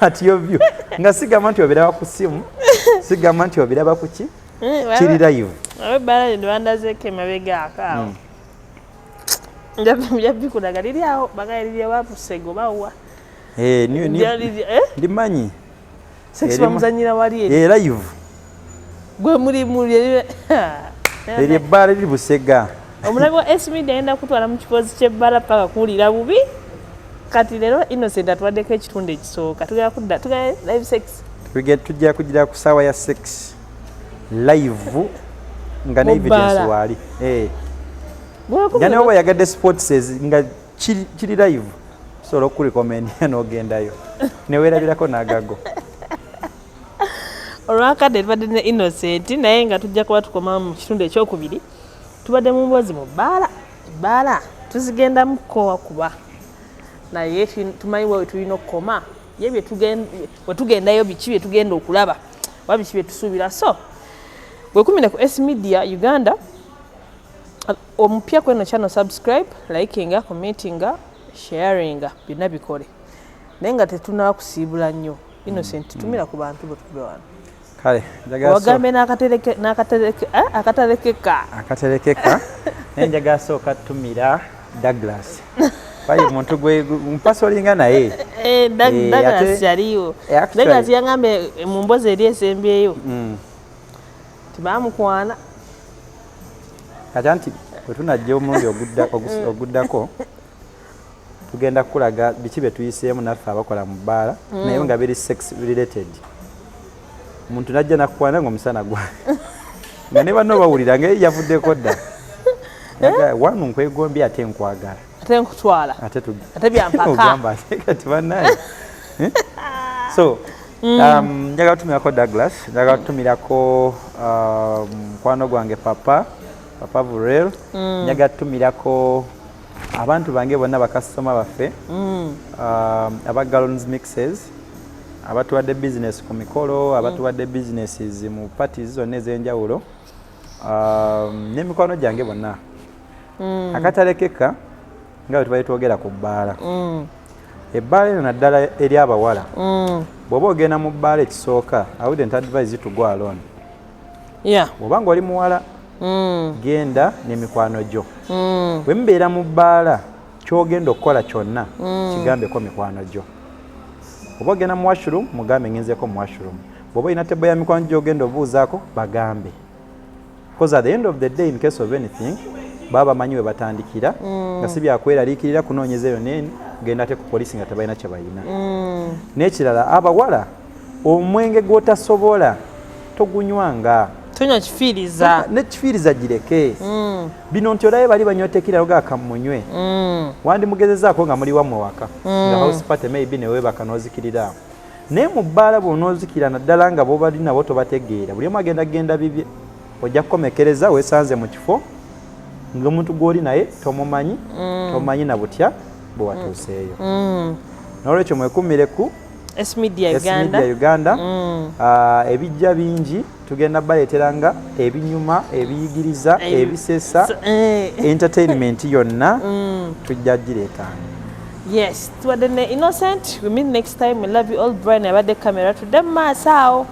ati yovyo nga sigamba nti obiraba ku simu sigamba nti obiraba ku ki kiri live abebbaala nebandazeeko emabega akaawo njabikulaga liri awo bagayirira wapusego bawa ndimanyi sex bamuzanyira wali live gwe mulimu eryo ebbaala liri Busega omulabi wa S-Media ayenda kutwala mu kipoozi ky'ebbaala paka kuwulira bubi kati leero Innocent atwaddeko ekitundu ekisooka tugenda live sex tujja kugira ku ssaawa ya 6 live nga ne evidence waali nga ne oba yagadde sports nga kiri live sobola okurekomendya n'ogendayo neweerabirako n'agago olwakadde tubadde ne Innocent naye nga tujja kuba tukoma mu kitundu ekyokubiri tubadde mu mboozi mu bbaala tuzigenda mukowa kuba naye tumanyi we tulina okukoma ye we tugendayo biki bye tugenda okulaba oba biki bye tusuubira. So bwekumine ku S Media Uganda omupya kweno channel subscribe, likinga, commentinga, sharinga byonna bikole naye nga tetunakusiibula nnyo Innocent tumira ku bantu bwe tukube wano kale wagambe akatalekeka naye njagala sooka tumira Douglas bayi muntu gwe mpasolinga naye Douglas yaliwo Douglas yangambe mu mbozi eri esembyeyo tibamukwana kati nti bwe tunajja omulundi oguddako tugenda kulaga biki bye tuyiseemu naffe abakola mu bbaala naye nga biri sex related. Omuntu najja nakukwana ng'omusana gwa nga ne banno bawulira nga yavuddeko dda wanu nkwegombye ate nkwagala ate nkutwala ate byampaka kati bannaye so njagala kutumirako Douglas, njagala kutumirako mukwano gwange papa Vurel, njagala kutumirako abantu bange bonna bakasitoma baffe aba Gallons Mixes abatuwadde business ku mikolo abatuwadde businesses mu parties zonna ez'enjawulo n'emikwano gyange bonna akatalekeka nga bwe tubaye twogera ku bbaala ebbaala eno naddala eri abawala bw'oba ogenda mu bbaala ekisooka I wouldn't advise you to go alone. Bw'oba ng'oli muwala genda n'emikwano gyo bwe mubeera mu bbaala ky'ogenda okukola kyonna kigambeko mikwano gyo. Oba ogenda mu washroom mugambe ngenzeeko mu washroom. Bw'oba olina tebo ya mikwano gy'ogenda obuuzaako bagambe, because at the end of the day in case of anything baba bamanyi we batandikira nga si byakweraliikirira kunoonyeza eyo neni genda ate ku poliisi nga tebalina kye balina. N'ekirala abawala omwenge gw'otasobola togunywanga, tonywa kifiiriza nekifiiriza gireke. Bino nti olabe bali banyotekira ogaka munywe wandi mugezezaako nga muli wammwe waka nga house party maybe neweebaka n'ozikirira naye mu bbaala bw'onoozikira naddala nga bo bali nabo tobategeera buli omu agenda bibye ojja kukomekereza weesanze mu kifo ng'omuntu gw'oli naye tomumanyi tomanyi na butya bwe watuuseeyo. N'olwekyo mwekummire ku S Media Uganda. Ebijja bingi tugenda baleeteranga ebinyuma ebiyigiriza ebisesa entertainment yonna tujja gireetanga. Yes, tuwadde ne Innocent. We meet next time. We love you all. Brian abadde camera tudde mu maaso awo.